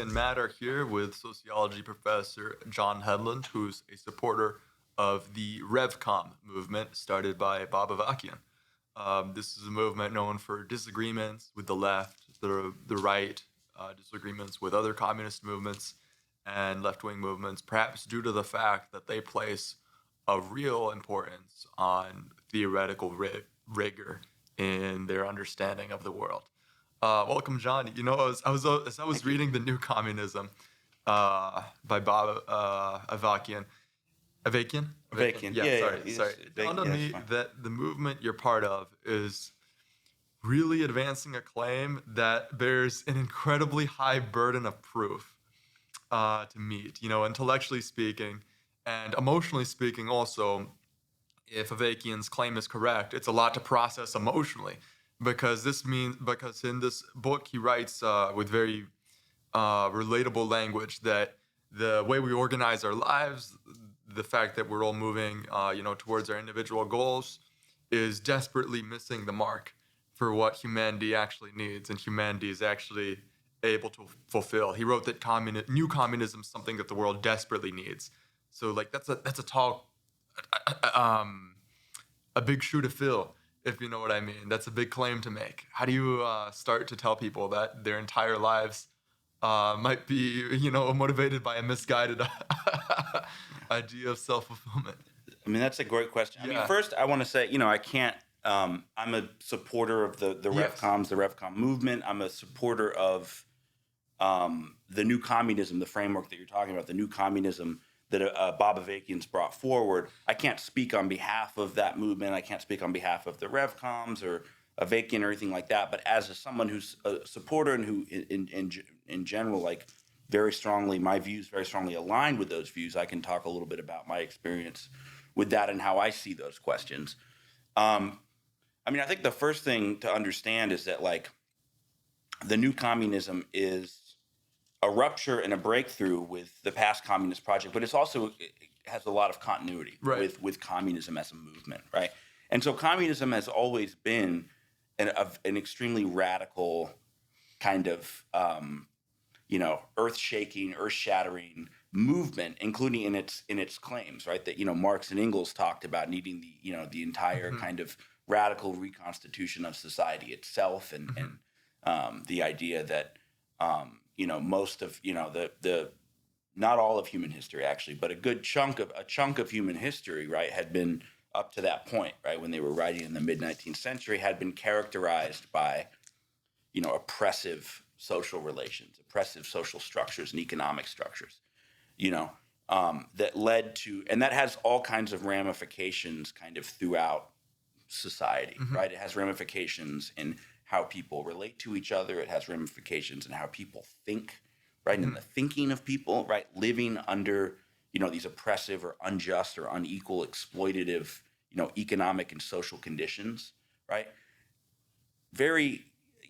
and Matt are here with sociology professor John Hedlund, who's a supporter of the RevCom movement started by Bob Avakian. This is a movement known for disagreements with the left, the right, disagreements with other communist movements and left-wing movements, perhaps due to the fact that they place a real importance on theoretical rigor in their understanding of the world. Welcome, John. You know, as I was reading The New Communism by Bob Avakian. Avakian? Avakian. Yeah, Yeah, sorry. It dawned on me that the movement you're part of is really advancing a claim that bears an incredibly high burden of proof to meet, you know, intellectually speaking and emotionally speaking also. If Avakian's claim is correct, it's a lot to process emotionally because in this book he writes with very relatable language that the way we organize our lives, the fact that we're all moving, towards our individual goals, is desperately missing the mark for what humanity actually needs and humanity is actually able to fulfill. He wrote that new communism is something that the world desperately needs. So like that's a tall, a big shoe to fill, if you know what I mean. That's a big claim to make. How do you start to tell people that their entire lives might be, motivated by a misguided idea of self-fulfillment? I mean, that's a great question. Yeah. I mean, first, I want to say, I can't. I'm a supporter of the RevComs, the RevCom movement. I'm a supporter of the new communism, the framework that you're talking about, the new communism that Bob Avakian's brought forward. I can't speak on behalf of that movement. I can't speak on behalf of the RevComs or Avakian or anything like that. But as someone who's a supporter and who, in general, like my views very strongly aligned with those views, I can talk a little bit about my experience with that and how I see those questions. I mean, I think the first thing to understand is that, like, the new communism is a rupture and a breakthrough with the past communist project, but it has a lot of continuity with communism as a movement, right? And so communism has always been an extremely radical kind of, earth-shaking, earth-shattering movement, including in its claims, right? That Marx and Engels talked about needing the entire kind of radical reconstitution of society itself, and the idea that most of the not all of human history actually, but a chunk of human history, right, had been up to that point, right, when they were writing in the mid-19th century, had been characterized by oppressive social relations, oppressive social structures and economic structures, that led to, and that has all kinds of ramifications kind of throughout society, right? It has ramifications in how people relate to each other. It has ramifications in how people think, right? And the thinking of people, right? Living under, these oppressive or unjust or unequal, exploitative, economic and social conditions, right? Very,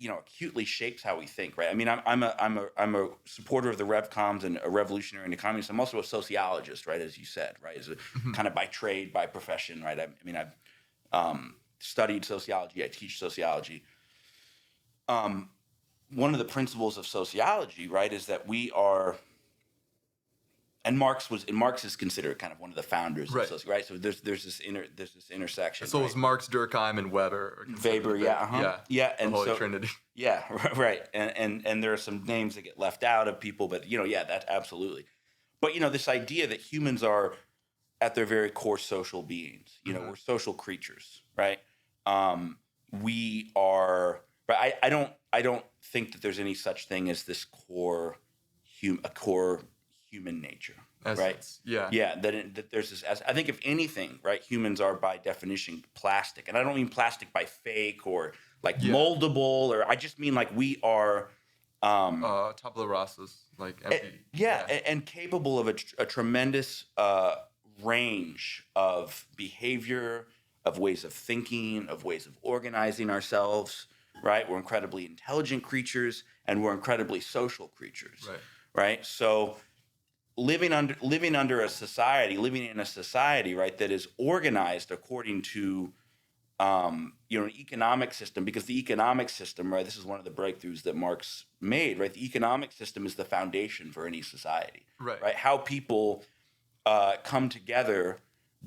acutely shapes how we think, right? I mean, I'm a supporter of the RevComs and a revolutionary into communism. I'm also a sociologist, right? As you said, right? As a kind of by trade, by profession, right? I've studied sociology. I teach sociology. One of the principles of sociology, right, is that we are, and Marx is considered kind of one of the founders of sociology, right? So there's this intersection. So it was Marx, Durkheim, and Weber. Weber, and the Holy so, Trinity. Yeah, right. And there are some names that get left out of people, but that's absolutely. But this idea that humans are at their very core social beings. We're social creatures, right? We are. But I don't think that there's any such thing as this core human nature, Essence. Right? Yeah. That there's this. I think if anything, right, humans are by definition plastic, and I don't mean plastic by fake or like moldable, or I just mean like we are. Tabula rasas, like empty. And capable of a tremendous range of behavior, of ways of thinking, of ways of organizing ourselves. Right, we're incredibly intelligent creatures, and we're incredibly social creatures. Right. So, living in a society, right, that is organized according to an economic system, because the economic system, right, this is one of the breakthroughs that Marx made, right? The economic system is the foundation for any society, Right. right? How people come together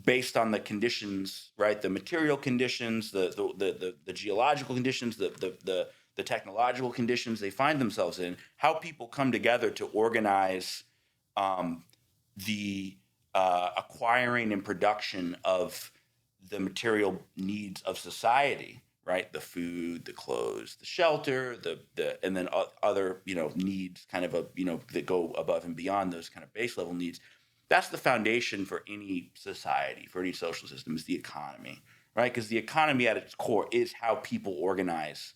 based on the conditions, right? The material conditions, the geological conditions, the technological conditions they find themselves in, how people come together to organize the acquiring and production of the material needs of society, right? The food, the clothes, the shelter, and then other needs, kind of that go above and beyond those kind of base level needs. That's the foundation for any society, for any social system, is the economy, right? Because the economy at its core is how people organize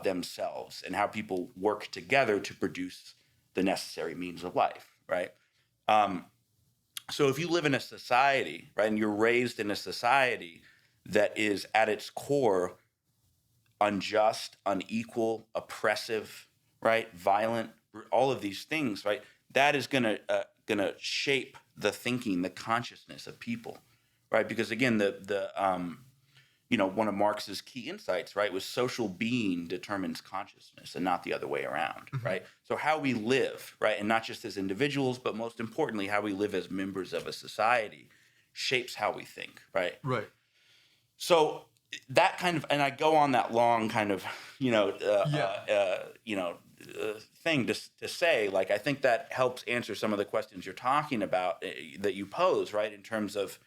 themselves and how people work together to produce the necessary means of life, right? So if you live in a society, right, and you're raised in a society that is at its core unjust, unequal, oppressive, right, violent, all of these things, right, that is gonna shape the thinking, the consciousness of people, right? Because again, one of Marx's key insights, right, was social being determines consciousness and not the other way around, right? So how we live, right, and not just as individuals, but most importantly, how we live as members of a society shapes how we think, right? Right. So that kind of, and I go on that long kind of, thing to say, like, I think that helps answer some of the questions you're talking about that you pose, right, in terms of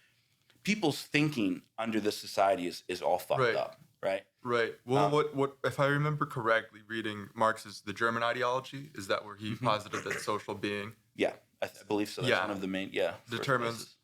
people's thinking under this society is all fucked up, right? Right. Well, what if I remember correctly, reading Marx's The German Ideology, is that where he posited that social being? Yeah, I believe so. That's one of the main, determines.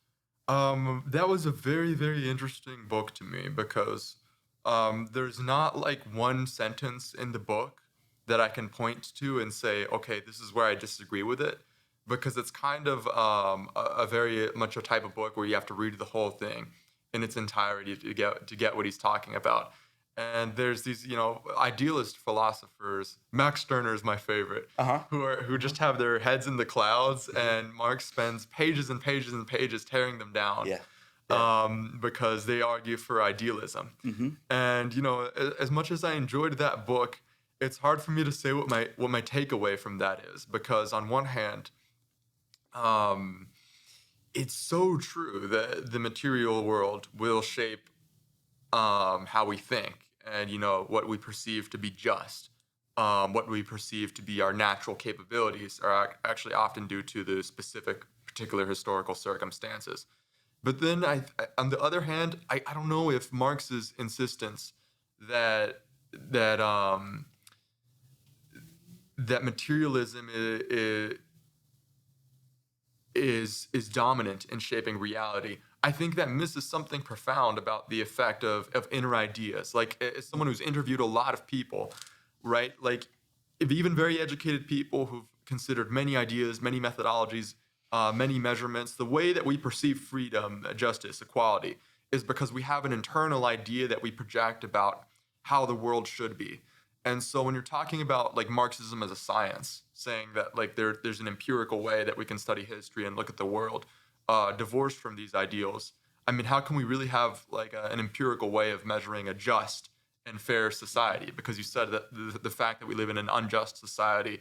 That was a very, very interesting book to me because there's not like one sentence in the book that I can point to and say, okay, this is where I disagree with it, because it's kind of a very much a type of book where you have to read the whole thing in its entirety to get what he's talking about. And there's these, idealist philosophers. Max Stirner is my favorite, who just have their heads in the clouds, and Marx spends pages and pages and pages tearing them down, because they argue for idealism. And as much as I enjoyed that book, it's hard for me to say what my takeaway from that is, because on one hand, it's so true that the material world will shape how we think, and what we perceive to be just, what we perceive to be our natural capabilities are actually often due to the specific particular historical circumstances. But then on the other hand, I don't know if Marx's insistence that materialism is dominant in shaping reality. I think that misses something profound about the effect of inner ideas. Like, as someone who's interviewed a lot of people, right? Like, if even very educated people who've considered many ideas, many methodologies, many measurements, the way that we perceive freedom, justice, equality is because we have an internal idea that we project about how the world should be. And so when you're talking about like Marxism as a science, saying that like there's an empirical way that we can study history and look at the world, divorced from these ideals, I mean, how can we really have like an empirical way of measuring a just and fair society? Because you said that the fact that we live in an unjust society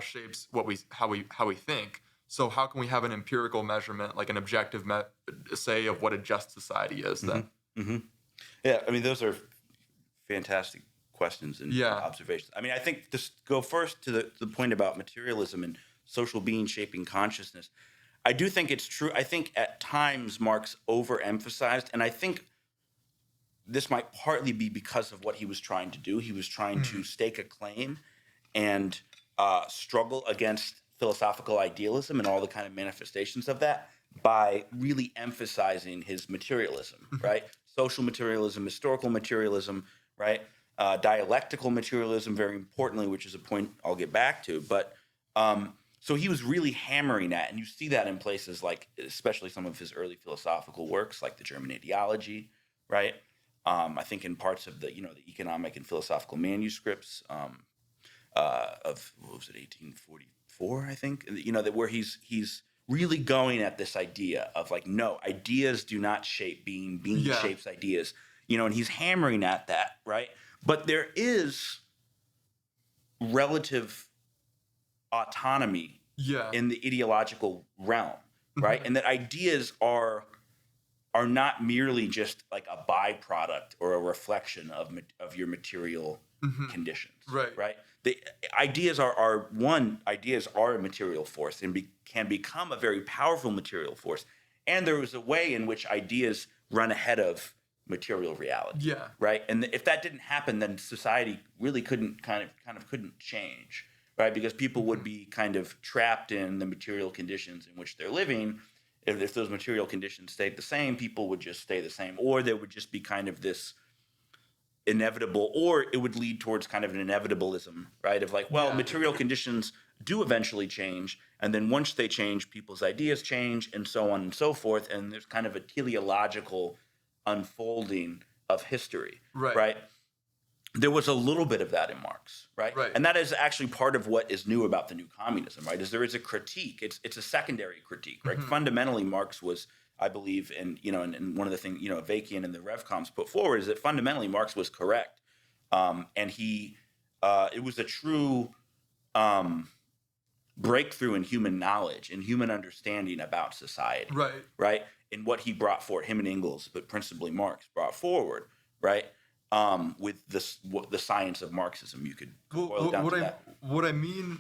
shapes how we think. So how can we have an empirical measurement, like an objective say of what a just society is then? Yeah, I mean, those are fantastic questions and observations. I mean, I think to go first to the point about materialism and social being shaping consciousness, I do think it's true. I think at times Marx overemphasized, and I think this might partly be because of what he was trying to do. He was trying to stake a claim and struggle against philosophical idealism and all the kind of manifestations of that by really emphasizing his materialism, right? Social materialism, historical materialism, right? Dialectical materialism, very importantly, which is a point I'll get back to. But so he was really hammering that, and you see that in places like, especially some of his early philosophical works, like the German Ideology, right? I think in parts of the economic and philosophical manuscripts of what was it, 1844, I think, that where he's really going at this idea of like, no, ideas do not shape being shapes ideas. and he's hammering at that, right? But there is relative autonomy in the ideological realm, right? And that ideas are not merely just like a byproduct or a reflection of your material conditions, right? The ideas are a material force and can become a very powerful material force. And there was a way in which ideas run ahead of material reality, right? And if that didn't happen, then society really couldn't couldn't change, right? Because people would be kind of trapped in the material conditions in which they're living. If those material conditions stayed the same, people would just stay the same, or there would just be kind of this inevitable, or it would lead towards kind of an inevitabilism, right? Of like, well, material conditions do eventually change, and then once they change, people's ideas change, and so on and so forth, and there's kind of a teleological unfolding of history, right? There was a little bit of that in Marx, right? And that is actually part of what is new about the new communism, right? Is there is a critique. It's a secondary critique, right? Fundamentally, Marx was, I believe, and one of the things Avakian and the Revcoms put forward is that fundamentally Marx was correct, and it was a true breakthrough in human knowledge and human understanding about society, right? In what he brought forward, him and Engels, but principally Marx brought forward, right? With the science of Marxism, you could boil it down to that. What I mean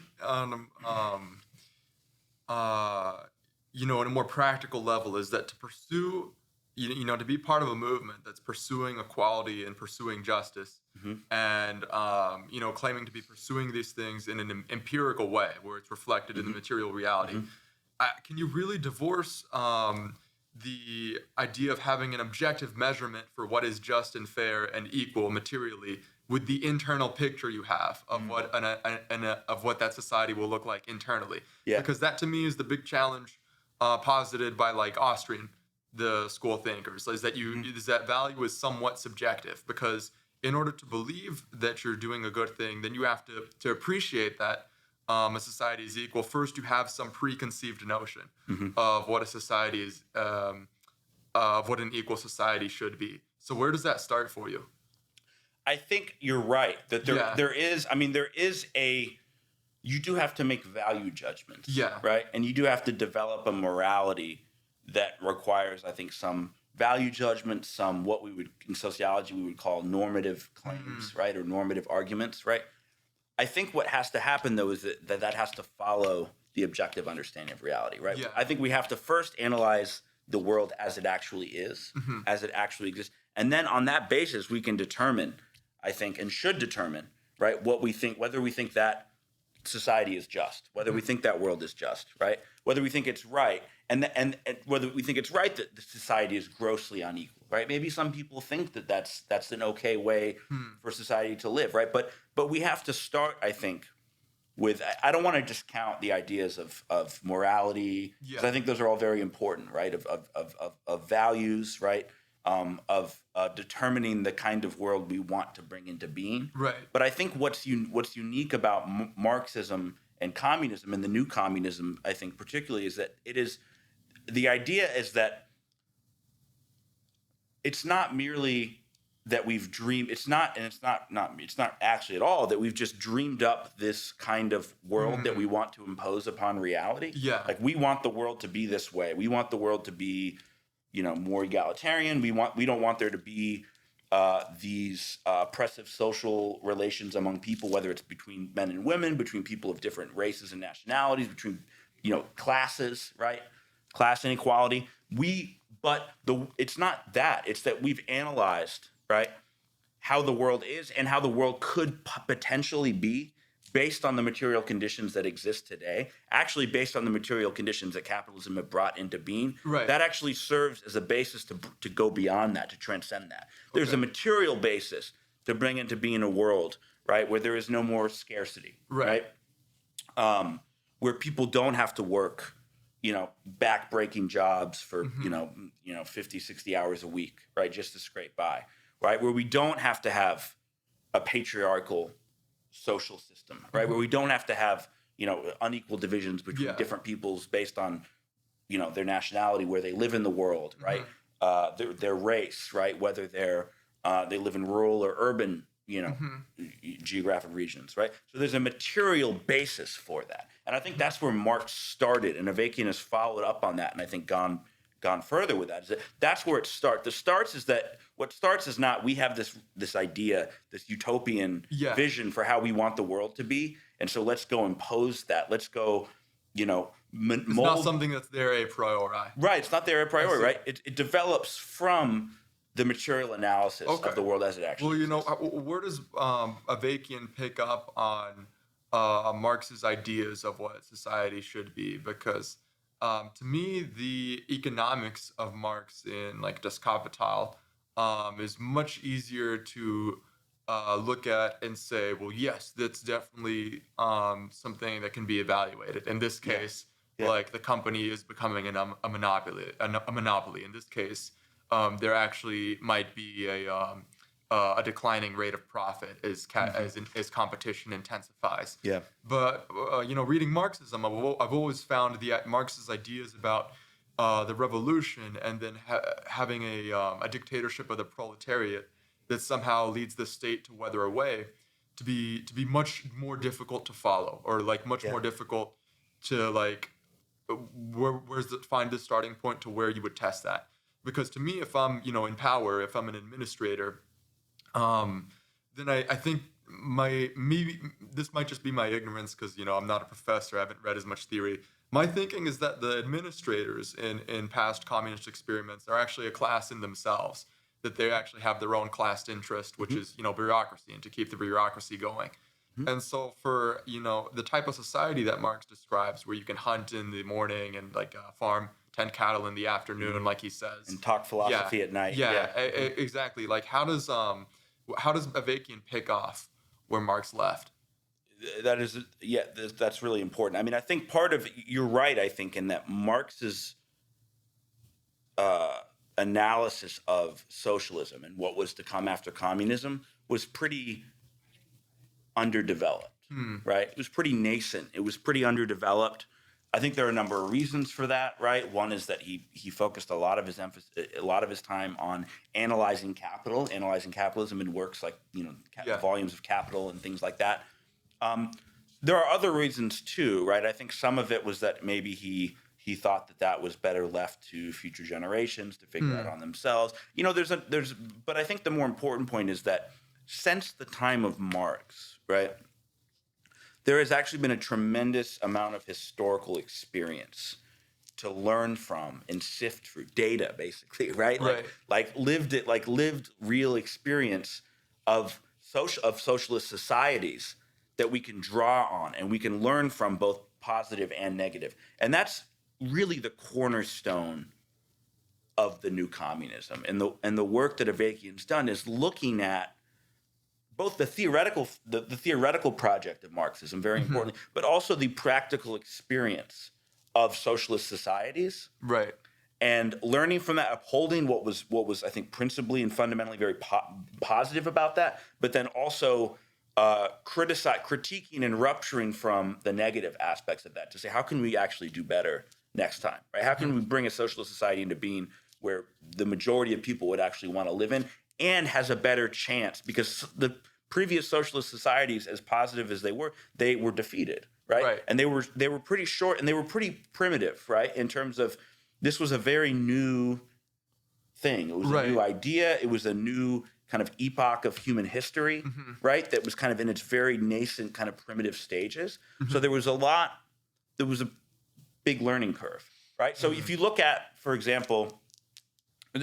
in a more practical level is that to pursue, to be part of a movement that's pursuing equality and pursuing justice, and claiming to be pursuing these things in an empirical way where it's reflected in the material reality. Can you really divorce the idea of having an objective measurement for what is just and fair and equal materially with the internal picture you have of what that society will look like internally? Because that to me is the big challenge posited by like the school thinkers, is that value is somewhat subjective, because in order to believe that you're doing a good thing, then you have to appreciate that a society is equal. First, you have some preconceived notion of what a society is, of what an equal society should be. So where does that start for you? I think you're right that you do have to make value judgments, right? And you do have to develop a morality that requires, I think, some value judgments, some what in sociology we would call normative claims, right? Or normative arguments, right? I think what has to happen, though, is that has to follow the objective understanding of reality, right? I think we have to first analyze the world as it actually is, as it actually exists. And then on that basis, we can determine, I think, and should determine, right, what we think, whether we think that society is just, whether we think that world is just, right? Whether we think it's right, and whether we think it's right that the society is grossly unequal, right? Maybe some people think that that's an okay way for society to live, right? But we have to start, I think, with, I don't want to discount the ideas of morality, because I think those are all very important, right? Of values, right? Of determining the kind of world we want to bring into being. Right. But I think what's unique about Marxism and communism, and the new communism, I think particularly, is that the idea is that it's not merely that we've dreamed. It's not actually at all that we've just dreamed up this kind of world that we want to impose upon reality. Like, we want the world to be this way. We want the world to be, more egalitarian. We don't want there to be these oppressive social relations among people, whether it's between men and women, between people of different races and nationalities, between classes, right? Class inequality. It's not that. It's that we've analyzed, right, how the world is and how the world could potentially be based on the material conditions that exist today, actually based on the material conditions that capitalism have brought into being. Right. That actually serves as a basis to go beyond that, to transcend that. There's a material basis to bring into being a world, right, where there is no more scarcity, right? Where people don't have to work, back-breaking jobs for, 50, 60 hours a week, right, just to scrape by, right? Where we don't have to have a patriarchal social system, right? Where we don't have to have, unequal divisions between different peoples based on, their nationality, where they live in the world, right? Their race, right? Whether they're, They live in rural or urban, geographic regions, right? So there's a material basis for that. And I think that's where Marx started, and Avakian has followed up on that, and I think gone further with that. That's where it starts. What starts is not, we have this idea, this utopian vision for how we want the world to be, and so let's go impose that. Let's go, mold. It's not something that's there a priori. Right, it's not there a priori, right? It develops from the material analysis of the world as it actually exists. Where does Avakian pick up on Marx's ideas of what society should be? Because to me, the economics of Marx in like Das Kapital is much easier to look at and say, well, yes, that's definitely something that can be evaluated. In this case, like the company is becoming a monopoly. In this case, there actually might be a declining rate of profit as competition intensifies. Yeah. But reading Marxism, I've always found Marx's ideas about the revolution and then having a dictatorship of the proletariat that somehow leads the state to wither away to be much more difficult to follow, or like much more difficult to like find the starting point to where you would test that. Because to me, if I'm in power, if I'm an administrator, then I think maybe this might just be my ignorance, because I'm not a professor, I haven't read as much theory. My thinking is that the administrators in past communist experiments are actually a class in themselves, that they actually have their own class interest, which is bureaucracy, and to keep the bureaucracy going. And so for the type of society that Marx describes, where you can hunt in the morning and like farm 10 cattle in the afternoon, like he says, and talk philosophy at night. Exactly. Like how does Avakian pick off where Marx left? That's really important. I mean, I think you're right, I think, in that Marx's analysis of socialism and what was to come after communism was pretty underdeveloped, right? It was pretty nascent. It was pretty underdeveloped. I think there are a number of reasons for that, right? One is that he focused a lot of his time on analyzing capitalism in works like Volumes of Capital and things like that. There are other reasons too, right? I think some of it was that maybe he thought that was better left to future generations to figure out on themselves. But I think the more important point is that since the time of Marx, right, there has actually been a tremendous amount of historical experience to learn from and sift through data, basically, right? Like lived real experience of socialist societies that we can draw on and we can learn from, both positive and negative. And that's really the cornerstone of the new communism. And the work that Avakian's done is looking at both the theoretical project of Marxism, very importantly, but also the practical experience of socialist societies, right? And learning from that, upholding what was I think principally and fundamentally very positive about that, but then also critiquing and rupturing from the negative aspects of that to say, how can we actually do better next time, right? How can we bring a socialist society into being where the majority of people would actually want to live in and has a better chance? Because the previous socialist societies, as positive as they were defeated, right? And they were pretty short and they were pretty primitive, right? In terms of, this was a very new thing. It was a new idea. It was a new kind of epoch of human history, right? That was kind of in its very nascent kind of primitive stages. So there was a big learning curve, right? So if you look at, for example,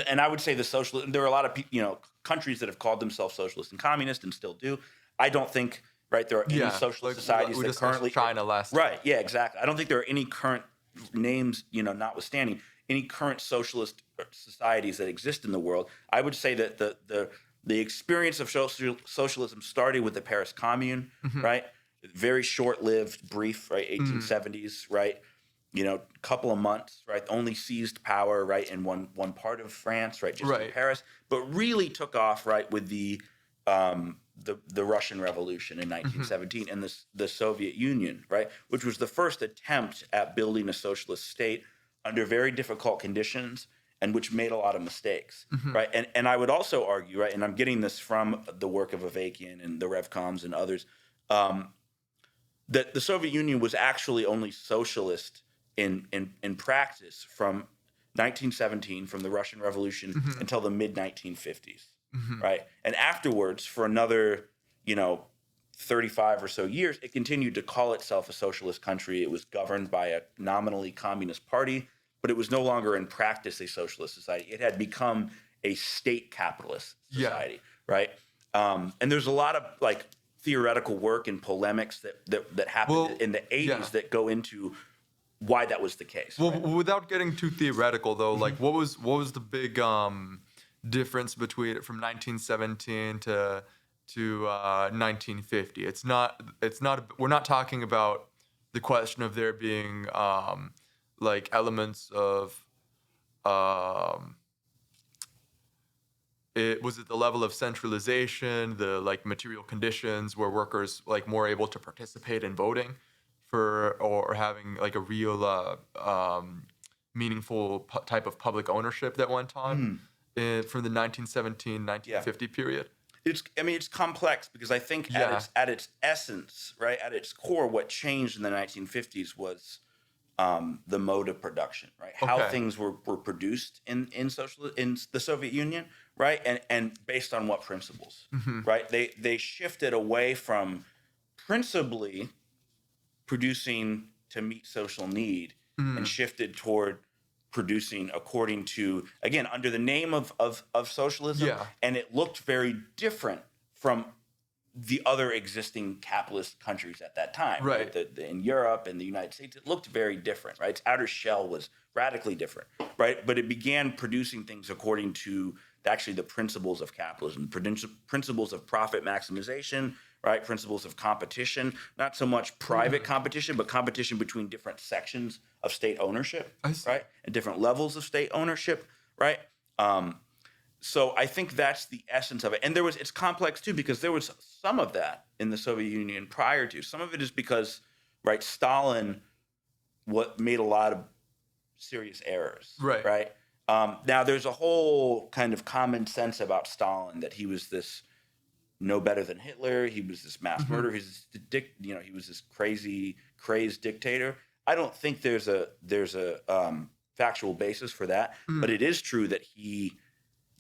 and I would say there are a lot of countries that have called themselves socialist and communist and still do. I don't think, right, there are any socialist societies that currently China last right. Yeah, exactly. I don't think there are any current names, notwithstanding, any current socialist societies that exist in the world. I would say that the experience of socialism started with the Paris Commune, right? Very short-lived, brief, right? 1870s, right? Couple of months, right? Only seized power, right, in one part of France, right, just in Paris, but really took off, right, with the Russian Revolution in 1917 and the Soviet Union, right, which was the first attempt at building a socialist state under very difficult conditions and which made a lot of mistakes, Mm-hmm. right? And I would also argue, right, and I'm getting this from the work of Avakian and the Revcoms and others, that the Soviet Union was actually only socialist in practice from 1917, from the Russian Revolution Mm-hmm. until the mid 1950s, Mm-hmm. right? And afterwards, for another, 35 or so years, it continued to call itself a socialist country. It was governed by a nominally communist party, but it was no longer in practice a socialist society. It had become a state capitalist society, right? And there's a lot of like theoretical work and polemics that happened in the 80s that go into why that was the case. Well, Right? without getting too theoretical though, like what was the big difference between from 1917 to 1950? It's not we're not talking about the question of there being like elements of was it the level of centralization, the like material conditions where workers like more able to participate in voting for or having like a real meaningful type of public ownership that went on from the 1917-1950 period? It's complex because I think at its essence, right, at its core, what changed in the 1950s was the mode of production, right? How things were produced in the Soviet Union, right? And based on what principles, right? They shifted away from principally producing to meet social need and shifted toward producing according to, again, under the name of socialism. Yeah. And it looked very different from the other existing capitalist countries at that time. Right. In Europe and the United States, it looked very different, right? Its outer shell was radically different, right? But it began producing things according to actually the principles of capitalism, principles of profit maximization, right? Principles of competition, not so much private competition, but competition between different sections of state ownership, right? And different levels of state ownership, right? So I think that's the essence of it. And it's complex too, because there was some of that in the Soviet Union prior to. Some of it is because, right, Stalin made a lot of serious errors, right? Now there's a whole kind of common sense about Stalin that he was this no better than Hitler. He was this mass murderer. He was this crazed dictator. I don't think there's a factual basis for that, but it is true that he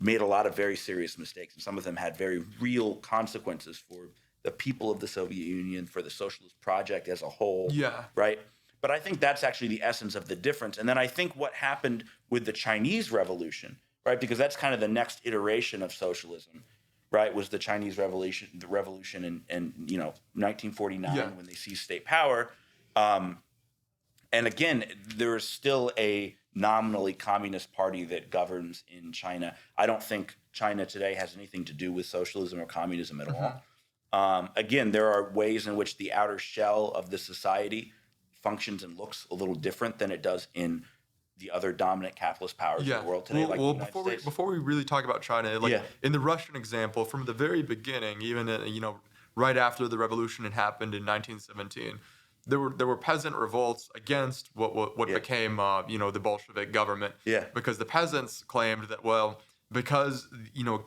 made a lot of very serious mistakes, and some of them had very real consequences for the people of the Soviet Union, for the socialist project as a whole. Yeah. Right? But I think that's actually the essence of the difference. And then I think what happened with the Chinese Revolution, right? Because that's kind of the next iteration of socialism, right? Was the Chinese Revolution, in 1949 when they seized state power. And again, there is still a nominally communist party that governs in China. I don't think China today has anything to do with socialism or communism at all. Again, there are ways in which the outer shell of the society functions and looks a little different than it does in the other dominant capitalist powers in the world today, like the United States. Before we really talk about China, in the Russian example, from the very beginning, even right after the revolution had happened in 1917, there were peasant revolts against what became the Bolshevik government. Yeah. Because the peasants claimed that because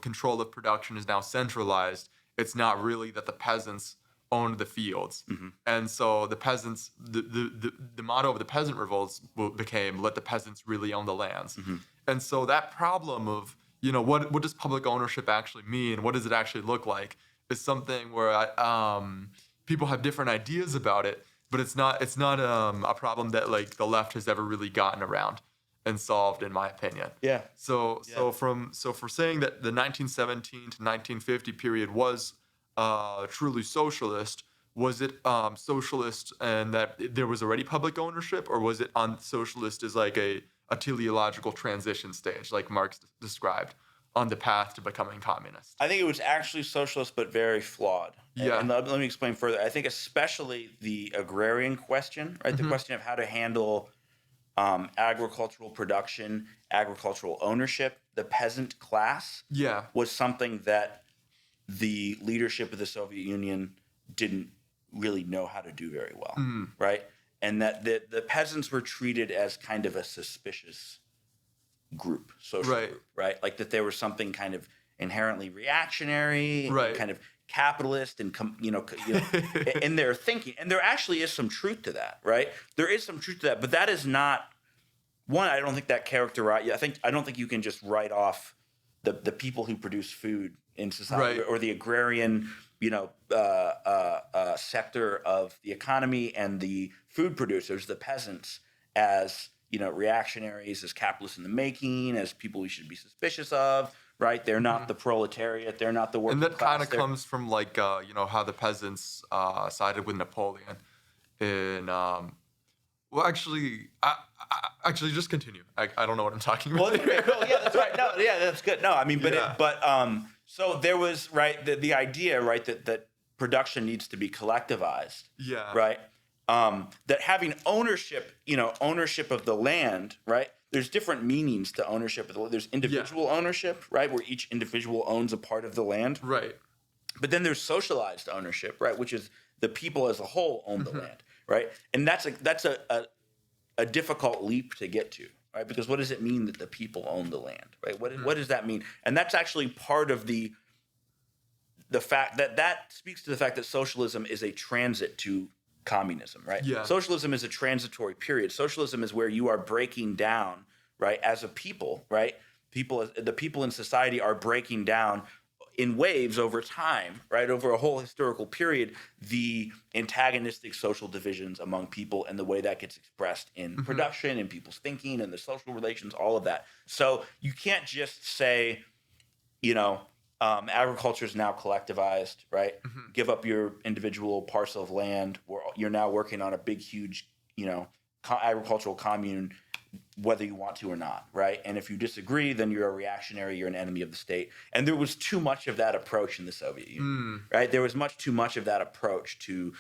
control of production is now centralized, it's not really that the peasants owned the fields. And so the peasants, the motto of the peasant revolts became let the peasants really own the lands. And so that problem of what does public ownership actually mean, what does it actually look like, is something where people have different ideas about it, but it's not a problem that like the left has ever really gotten around and solved, in my opinion. Yeah. So for saying that the 1917 to 1950 period was truly socialist, was it socialist and that there was already public ownership, or was it on socialist as like a teleological transition stage, like Marx described, on the path to becoming communist? I think it was actually socialist, but very flawed. Yeah. And let me explain further. I think especially the agrarian question, right? The question of how to handle agricultural production, agricultural ownership, the peasant class was something that the leadership of the Soviet Union didn't really know how to do very well, right? And that the peasants were treated as kind of a suspicious group, social group, right? Like that there was something kind of inherently reactionary, Right. and kind of capitalist, and in their thinking. And there actually is some truth to that, right? There is some truth to that, but that is not one. I don't think that characterize. I don't think you can just write off the people who produce food in society, Right. or the agrarian, sector of the economy, and the food producers, the peasants, as reactionaries, as capitalists in the making, as people we should be suspicious of. Right? They're not the proletariat. They're not the working class. And that kind of comes from like how the peasants sided with Napoleon. In well, actually, actually just continue. I don't know what I'm talking about. Well, yeah, that's right. No, yeah, that's good. No, I mean, Yeah. so there was, right, the idea, right, that production needs to be collectivized. Yeah. Right. That having ownership of the land, right? There's different meanings to ownership of the land. There's individual ownership, right, where each individual owns a part of the land. Right. But then there's socialized ownership, right, which is the people as a whole own the land, right? And that's a difficult leap to get to, right? Because what does it mean that the people own the land, right? What does that mean? And that's actually part of the fact that speaks to the fact that socialism is a transit to communism, right? Yeah. Socialism is a transitory period. Socialism is where you are breaking down, right, as a people, right? The people in society are breaking down in waves over time, right, over a whole historical period, the antagonistic social divisions among people, and the way that gets expressed in production, in people's thinking, and the social relations, all of that. So you can't just say, agriculture is now collectivized, right? Give up your individual parcel of land. You're now working on a big, huge, agricultural commune, whether you want to or not, right? And if you disagree, then you're a reactionary, you're an enemy of the state. And there was too much of that approach in the Soviet Union, right? There was much too much of that approach to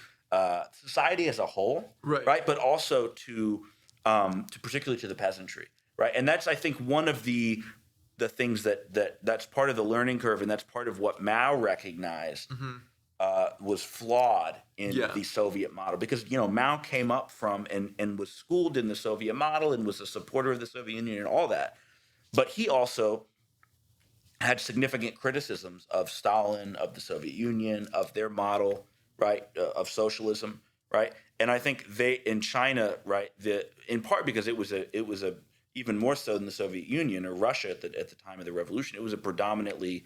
society as a whole, right? But also to particularly to the peasantry, right? And that's, I think, one of the things that's part of the learning curve, and that's part of what Mao recognized was flawed in the Soviet model, because Mao came up from and was schooled in the Soviet model and was a supporter of the Soviet Union and all that, but he also had significant criticisms of Stalin, of the Soviet Union, of their model, right, of socialism, right, and I think they in China, right, in part because it was a even more so than the Soviet Union or Russia at the time of the revolution, it was a predominantly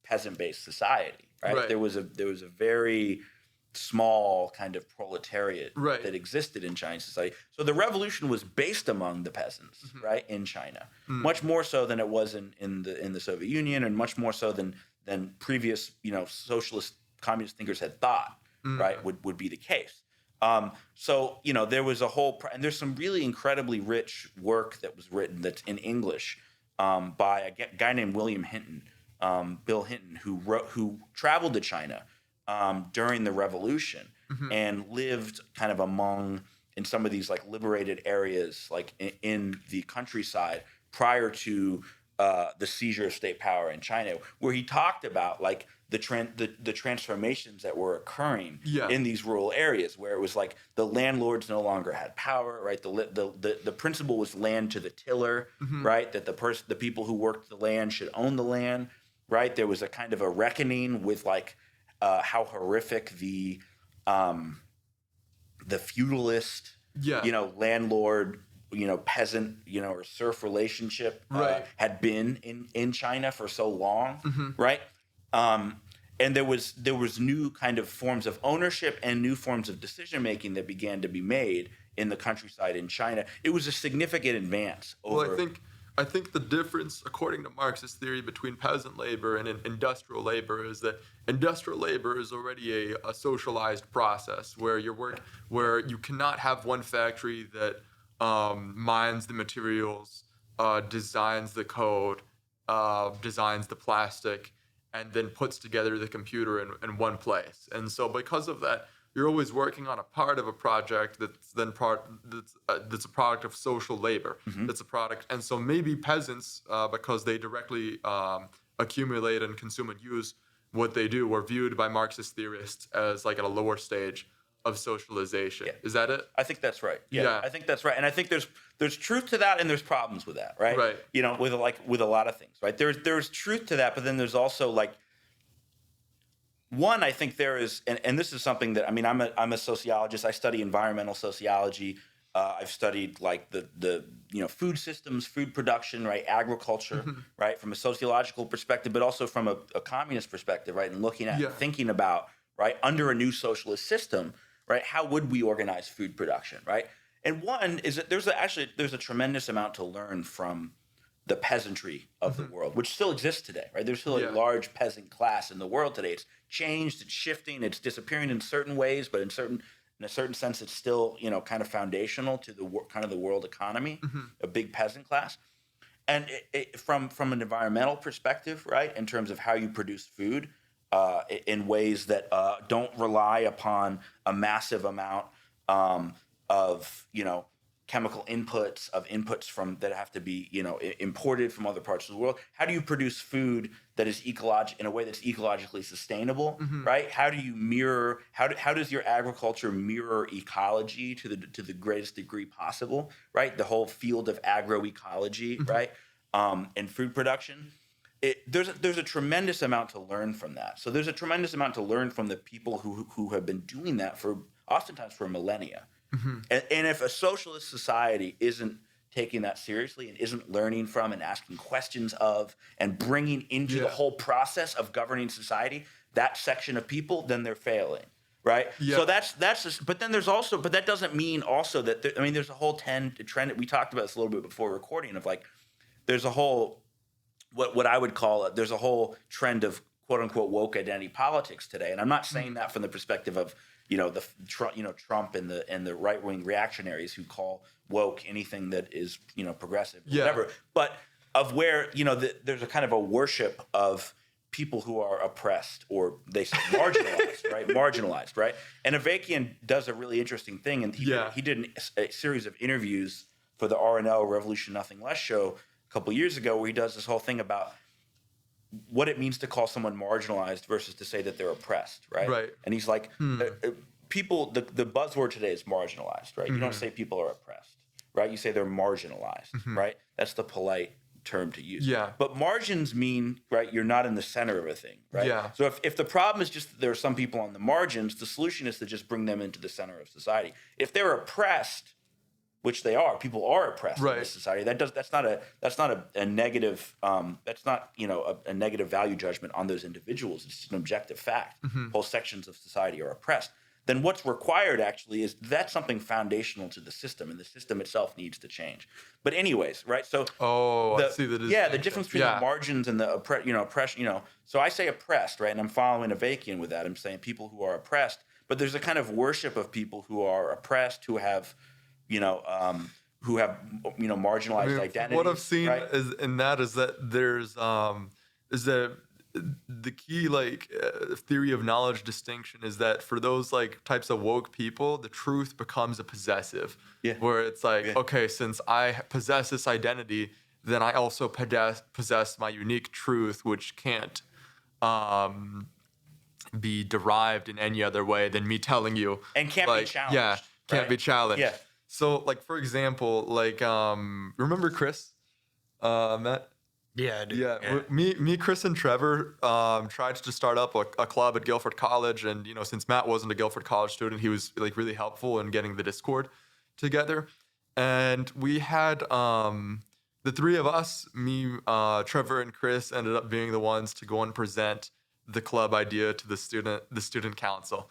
peasant-based society, right? There was a very small kind of proletariat that existed in Chinese society. So the revolution was based among the peasants, right, in China, much more so than it was in the Soviet Union, and much more so than previous socialist communist thinkers had thought, right, would be the case. So there was a whole, and there's some really incredibly rich work that was written that's in English by a guy named William Hinton. Bill Hinton, who traveled to China during the revolution and lived kind of in some of these like liberated areas, like in the countryside prior to the seizure of state power in China, where he talked about like the transformations that were occurring in these rural areas, where it was like the landlords no longer had power, right? The principle was land to the tiller, right? That the people who worked the land should own the land. Right, there was a kind of a reckoning with like how horrific the feudalist, landlord, peasant, or serf relationship had been in China for so long, right? And there was new kind of forms of ownership and new forms of decision making that began to be made in the countryside in China. It was a significant advance over. Well, I think the difference, according to Marxist theory, between peasant labor and industrial labor is that industrial labor is already a socialized process where you cannot have one factory that mines the materials, designs the code, designs the plastic, and then puts together the computer in one place. And so because of that, you're always working on a part of a project that's a product of social labor. That's a product, and so maybe peasants, because they directly accumulate and consume and use what they do, were viewed by Marxist theorists as like at a lower stage of socialization. Yeah. Is that it? I think that's right. Yeah, Yeah. I think that's right. And I think there's truth to that, and there's problems with that, right? Right. You know, with a lot of things, right? There's truth to that, but then there's also like one. I think there is, and this is something that, I mean, I'm a sociologist. I study environmental sociology. I've studied like the food systems, food production, right, agriculture, right, from a sociological perspective, but also from a communist perspective, right, and looking at and thinking about, right, under a new socialist system, right, how would we organize food production, right? And one is that there's a tremendous amount to learn from the peasantry of the world, which still exists today, right? There's still a large peasant class in the world today. It's changed, it's shifting, it's disappearing in certain ways, but in a certain sense, it's still, kind of foundational to the kind of the world economy, a big peasant class. And from an environmental perspective, right, in terms of how you produce food, in ways that don't rely upon a massive amount of chemical inputs from that have to be imported from other parts of the world. How do you produce food that is in a way that's ecologically sustainable, right? How do you mirror? How does your agriculture mirror ecology to the greatest degree possible, right? The whole field of agroecology, right, and food production. There's a tremendous amount to learn from that. So there's a tremendous amount to learn from the people who have been doing that oftentimes for millennia. And if a socialist society isn't taking that seriously and isn't learning from and asking questions of and bringing into the whole process of governing society that section of people, then they're failing, right? Yeah. So that's just, but then but that doesn't mean also that there's a whole trend. We talked about this a little bit before recording of like there's a whole what I would call it. There's a whole trend of quote unquote woke identity politics today, and I'm not saying that from the perspective of Trump and the right wing reactionaries who call woke anything that is progressive, whatever. But of where there's a kind of a worship of people who are oppressed, or they say marginalized, right? Marginalized, right? And Avakian does a really interesting thing, and he did a series of interviews for the RNL Revolution Nothing Less show a couple years ago, where he does this whole thing about what it means to call someone marginalized versus to say that they're oppressed, right? Right. And he's like, people, the buzzword today is marginalized, right? You don't say people are oppressed, right? You say they're marginalized, right? That's the polite term to use. Yeah. But margins mean, right, you're not in the center of a thing, right? Yeah. So if the problem is just that there are some people on the margins, the solution is to just bring them into the center of society. If they're oppressed, which they are, people are oppressed in this society. That's not a negative. That's not a negative value judgment on those individuals. It's just an objective fact. Whole sections of society are oppressed. Then what's required actually is that's something foundational to the system, and the system itself needs to change. But anyways, right? So I see that. The difference between the margins and the oppression. So I say oppressed, right? And I'm following Avakian with that. I'm saying people who are oppressed, but there's a kind of worship of people who are oppressed, who have marginalized identities. What I've seen is that there's is that the key theory of knowledge distinction is that for those types of woke people, the truth becomes a possessive. Yeah. Where it's okay, since I possess this identity, then I also possess my unique truth, which can't be derived in any other way than me telling you. And can't be challenged. Yeah, can't be challenged. Yeah. So, for example, remember Chris, Matt? Yeah, I do. Yeah. Me, Chris, and Trevor tried to start up a club at Guilford College, and since Matt wasn't a Guilford College student, he was really helpful in getting the Discord together. And we had the three of us, me, Trevor, and Chris, ended up being the ones to go and present the club idea to the student council.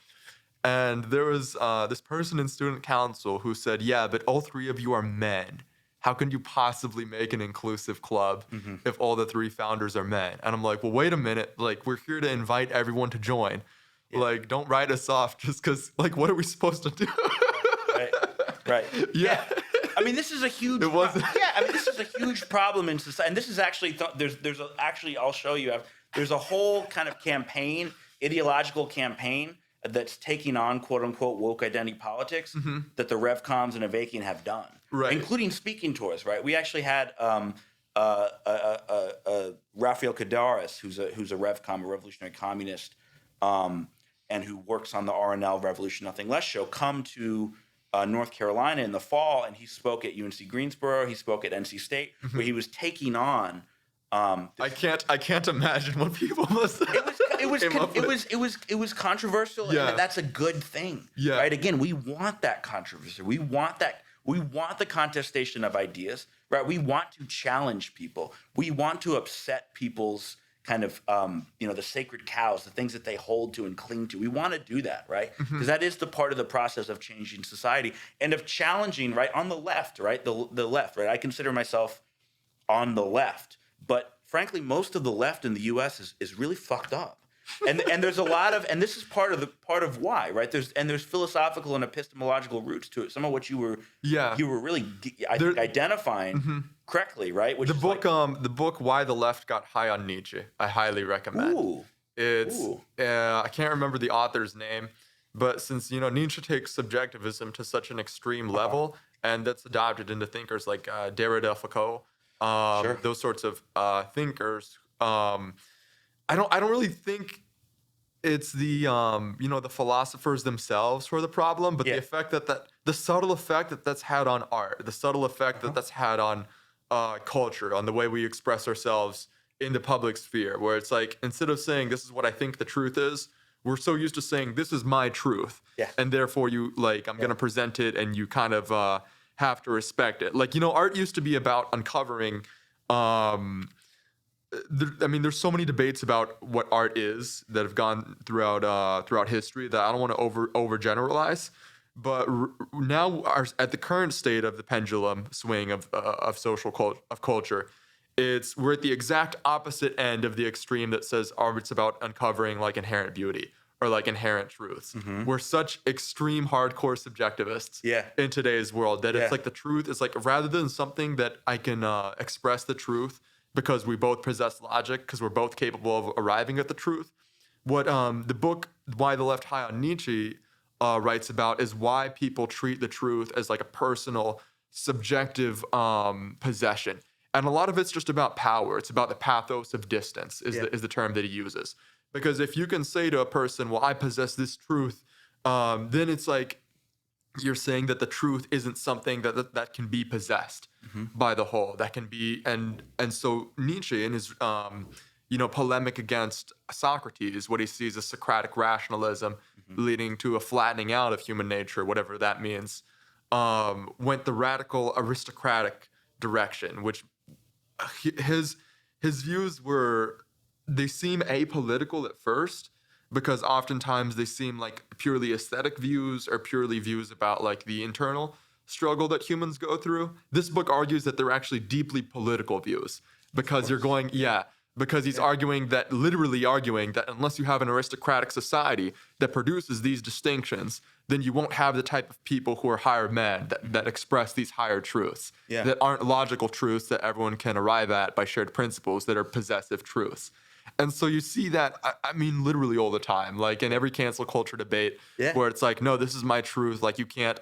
And there was this person in student council who said, "Yeah, but all three of you are men. How can you possibly make an inclusive club if all the three founders are men?" And I'm like, well, wait a minute. We're here to invite everyone to join. Yeah. Don't write us off just because, what are we supposed to do? Right. Yeah. I mean, this is a huge. It wasn't. This is a huge problem in society, and this is actually I'll show you. There's a whole kind of campaign, ideological campaign, that's taking on quote unquote woke identity politics that the RevComs and Avakian have done, including speaking tours. Right, we actually had Rafael Cadaris, who's a RevCom, a revolutionary communist, and who works on the RNL Revolution Nothing Less show, come to North Carolina in the fall, and he spoke at UNC Greensboro. He spoke at NC State, where he was taking on. I can't imagine what people must. It was controversial, Yeah. and that's a good thing. Yeah. Right. Again, we want that controversy. We want that. We want the contestation of ideas. Right. We want to challenge people. We want to upset people's kind of the sacred cows, the things that they hold to and cling to. We want to do that, right? Because that is the part of the process of changing society and of challenging, right, on the left, right, the left, right. I consider myself on the left, but frankly, most of the left in the U.S. is really fucked up. And there's a lot of, and this is part of why, right? There's philosophical and epistemological roots to it. Some of what you were really, I think, identifying correctly, right? Which the book Why the Left Got High on Nietzsche, I highly recommend. I can't remember the author's name, but since Nietzsche takes subjectivism to such an extreme level, and that's adopted into thinkers like Derrida, Foucault, those sorts of thinkers. I don't really think it's the the philosophers themselves who are the problem, but the effect the subtle effect that's had on art, the subtle effect that's had on culture, on the way we express ourselves in the public sphere, where it's like, instead of saying this is what I think the truth is, we're so used to saying this is my truth, and therefore you I'm gonna present it, and you kind of have to respect it. Art used to be about uncovering. There's so many debates about what art is that have gone throughout history that I don't want to overgeneralize. But now, at the current state of the pendulum swing of culture, we're at the exact opposite end of the extreme that says art's about uncovering inherent beauty or inherent truths. We're such extreme hardcore subjectivists in today's world that it's the truth is rather than something that I can express the truth because we both possess logic, because we're both capable of arriving at the truth. What the book Why the Left High on Nietzsche writes about is why people treat the truth as a personal, subjective possession. And a lot of it's just about power. It's about the pathos of distance is the term that he uses. Because if you can say to a person, well, I possess this truth, then it's you're saying that the truth isn't something that can be possessed by the whole. That can be, and so Nietzsche, in his polemic against Socrates, what he sees as Socratic rationalism leading to a flattening out of human nature, whatever that means, went the radical aristocratic direction, which his views they seem apolitical at first, because oftentimes they seem like purely aesthetic views or purely views about the internal struggle that humans go through. This book argues that they're actually deeply political views, because because he's literally arguing that unless you have an aristocratic society that produces these distinctions, then you won't have the type of people who are higher men that express these higher truths that aren't logical truths that everyone can arrive at by shared principles, that are possessive truths. And so you see that, literally all the time, in every cancel culture debate, where it's no, this is my truth. You can't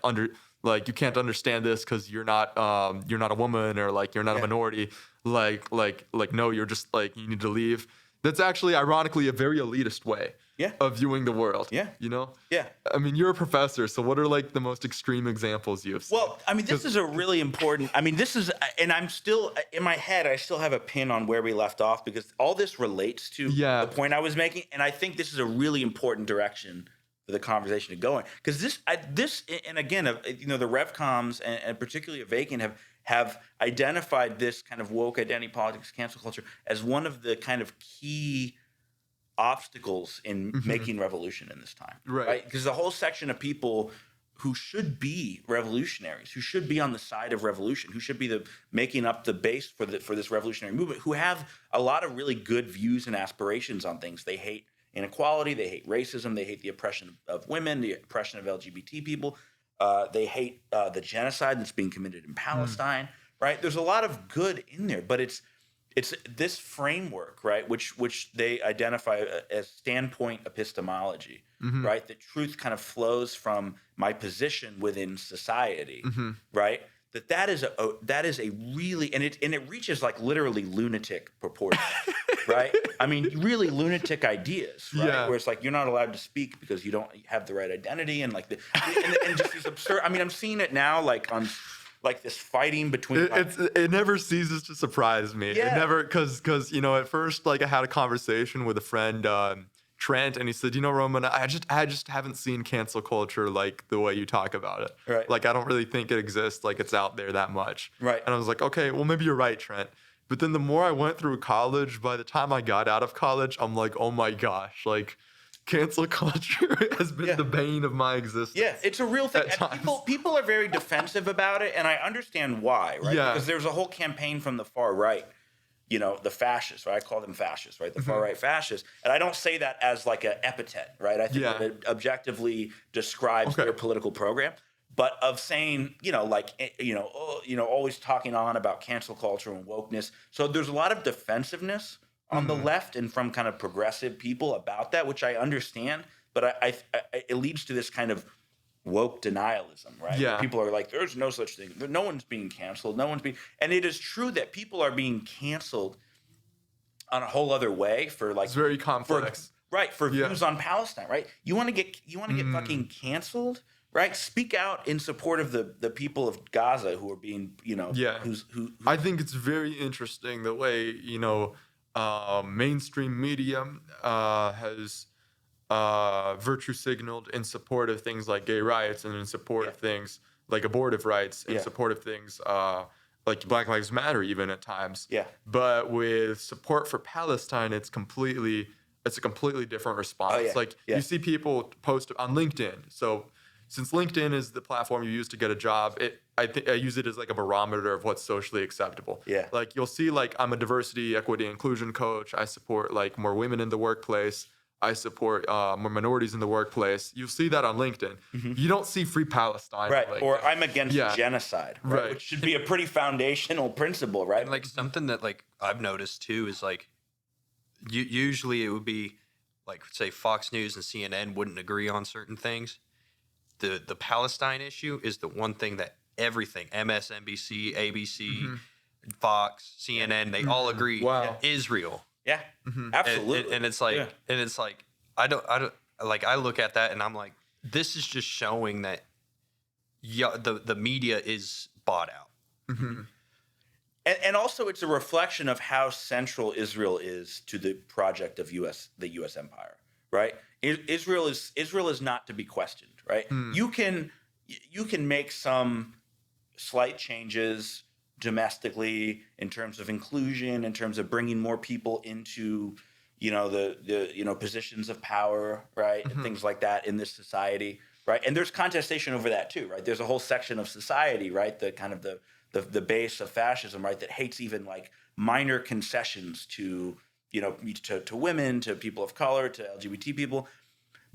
understand this because you're not a woman, or you're not a minority. No, you're just you need to leave. That's actually, ironically, a very elitist way of viewing the world. You're a professor, so what are the most extreme examples you've seen? Well, this is a really important, and I'm still, in my head, I still have a pin on where we left off, because all this relates to the point I was making, and I think this is a really important direction for the conversation to go in. Because this, and again, the RevComs, and particularly Avakian, have identified this kind of woke identity politics, cancel culture, as one of the kind of key obstacles in making revolution in this time, right? Because the whole section of people who should be revolutionaries, who should be on the side of revolution, who should be making up the base for this revolutionary movement, who have a lot of really good views and aspirations on things. They hate inequality, they hate racism, they hate the oppression of women, the oppression of LGBT people, they hate the genocide that's being committed in Palestine, right? There's a lot of good in there, but it's this framework, right, which they identify as standpoint epistemology, right? The truth kind of flows from my position within society, right? that is a really, and it reaches like literally lunatic proportions, right? I mean, really lunatic ideas, right? Yeah. Where it's like you're not allowed to speak because you don't have the right identity, and like and just these absurd. I mean, I'm seeing it now, like on like this fighting between. It never ceases to surprise me. Yeah. It never, because at first, like, I had a conversation with a friend, Trent, and he said, Roman, I just haven't seen cancel culture like the way you talk about it. Right. Like, I don't really think it exists, like it's out there that much. Right. And I was like, okay, well, maybe you're right, Trent. But then the more I went through college, by the time I got out of college, I'm like, oh my gosh, like, cancel culture has been the bane of my existence. Yeah, it's a real thing. At And people are very defensive about it, and I understand why, right? Yeah. Because there's a whole campaign from the far right, the fascists, right? I call them fascists, right? The far right fascists. And I don't say that as like an epithet, right? I think that it objectively describes their political program. But of saying, always talking on about cancel culture and wokeness. So there's a lot of defensive-ness on the left and from kind of progressive people about that, which I understand. But it leads to this kind of woke denialism, right? Yeah. Where people are like, there's no such thing. No one's being canceled. And it is true that people are being canceled on a whole other way for like. It's very complex. For views on Palestine, right? You want to get fucking canceled, right? Speak out in support of the people of Gaza who are being, who I think it's very interesting the way, mainstream media has virtue signaled in support of things like gay rights and in support of things like abortive rights, in support of things like Black Lives Matter even at times. Yeah. But with support for Palestine, it's a completely different response. You see people post on LinkedIn. So since LinkedIn is the platform you use to get a job, I use it as like a barometer of what's socially acceptable. Yeah. Like you'll see like I'm a diversity, equity, inclusion coach. I support like more women in the workplace. I support more minorities in the workplace. You'll see that on LinkedIn. You don't see Free Palestine. Right. On Or I'm against genocide. Right. Which should be a pretty foundational principle, right? And like something that like I've noticed too is like usually it would be like say Fox News and CNN wouldn't agree on certain things. The Palestine issue is the one thing that everything MSNBC, ABC, Fox, CNN, they all agree. Wow. Israel. Yeah, absolutely. And it's like, I don't like. I look at that and I'm like, this is just showing that, the media is bought out. And also, it's a reflection of how central Israel is to the project of the U.S. empire, right? Israel is not to be questioned, right? You can make some slight changes domestically in terms of inclusion, in terms of bringing more people into, the positions of power, right, and things like that in this society, right? And there's contestation over that too, right? There's a whole section of society, right, the kind of the base of fascism, right, that hates even like minor concessions to to women, to people of color, to LGBT people.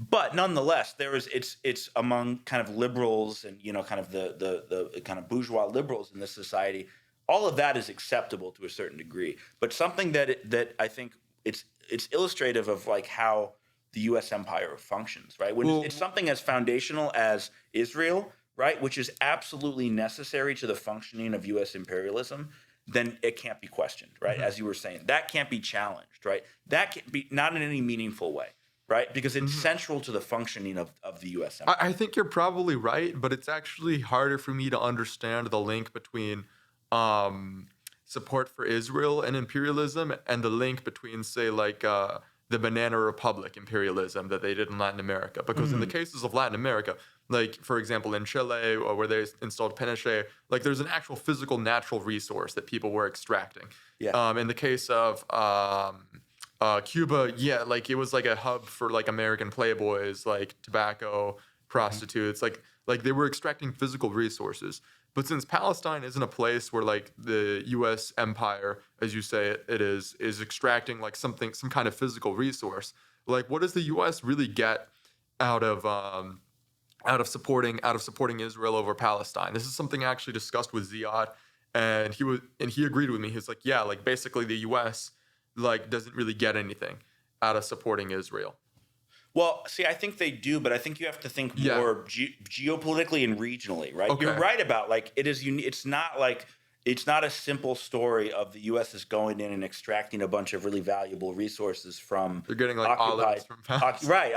But nonetheless, it's among kind of liberals and kind of the kind of bourgeois liberals in this society. All of that is acceptable to a certain degree. But something that I think it's illustrative of like how the U.S. empire functions, right? When it's something as foundational as Israel, right, which is absolutely necessary to the functioning of U.S. imperialism, then it can't be questioned, right? As you were saying, that can't be challenged, right? That can't be, not in any meaningful way. Right? Because it's central to the functioning of the U.S. empire. I think you're probably right, but it's actually harder for me to understand the link between support for Israel and imperialism and the link between, say, like the Banana Republic imperialism that they did in Latin America. Because in the cases of Latin America, like, for example, in Chile, or where they installed Pinochet, like there's an actual physical natural resource that people were extracting. Yeah. In the case of Cuba, like it was like a hub for like American playboys, like tobacco, prostitutes, like they were extracting physical resources. But since Palestine isn't a place where like the U.S. empire, as you say it is extracting like some kind of physical resource, like what does the U.S. really get out of supporting Israel over Palestine? This is something I actually discussed with Ziad, and he agreed with me. He's like, yeah, like basically the U.S. like doesn't really get anything out of supporting Israel. Well, see, I think they do, but I think you have to think Yeah. more geopolitically and regionally, right? Okay. You're right about like it is. It's not like it's not a simple story of the U.S. is going in and extracting a bunch of really valuable resources from They're getting like olives from Palestine.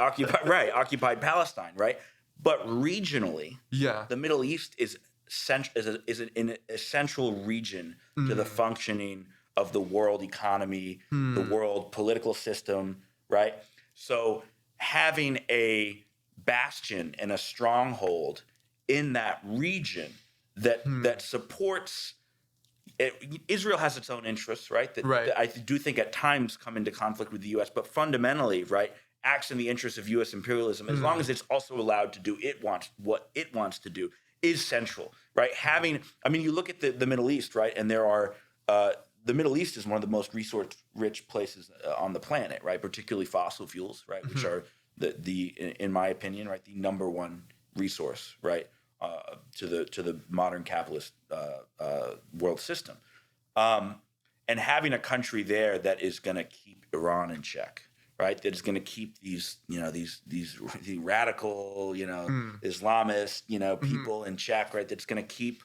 occupied Palestine, right? But regionally, Yeah. the Middle East is an essential region to the functioning of the world economy, the world political system, right? So having a bastion and a stronghold in that region that supports Israel has its own interests, right? That I do think at times come into conflict with the U.S., but fundamentally, right, acts in the interest of U.S. imperialism, as long as it's also allowed to do what it wants to do, is central, right? You look at the Middle East, right, and there are the Middle East is one of the most resource-rich places on the planet, right? Particularly fossil fuels, right, which are in my opinion, right, the number one resource, right, to the modern capitalist world system, and having a country there that is going to keep Iran in check, right? That is going to keep these radical, Islamist, people in check, right? That's going to keep,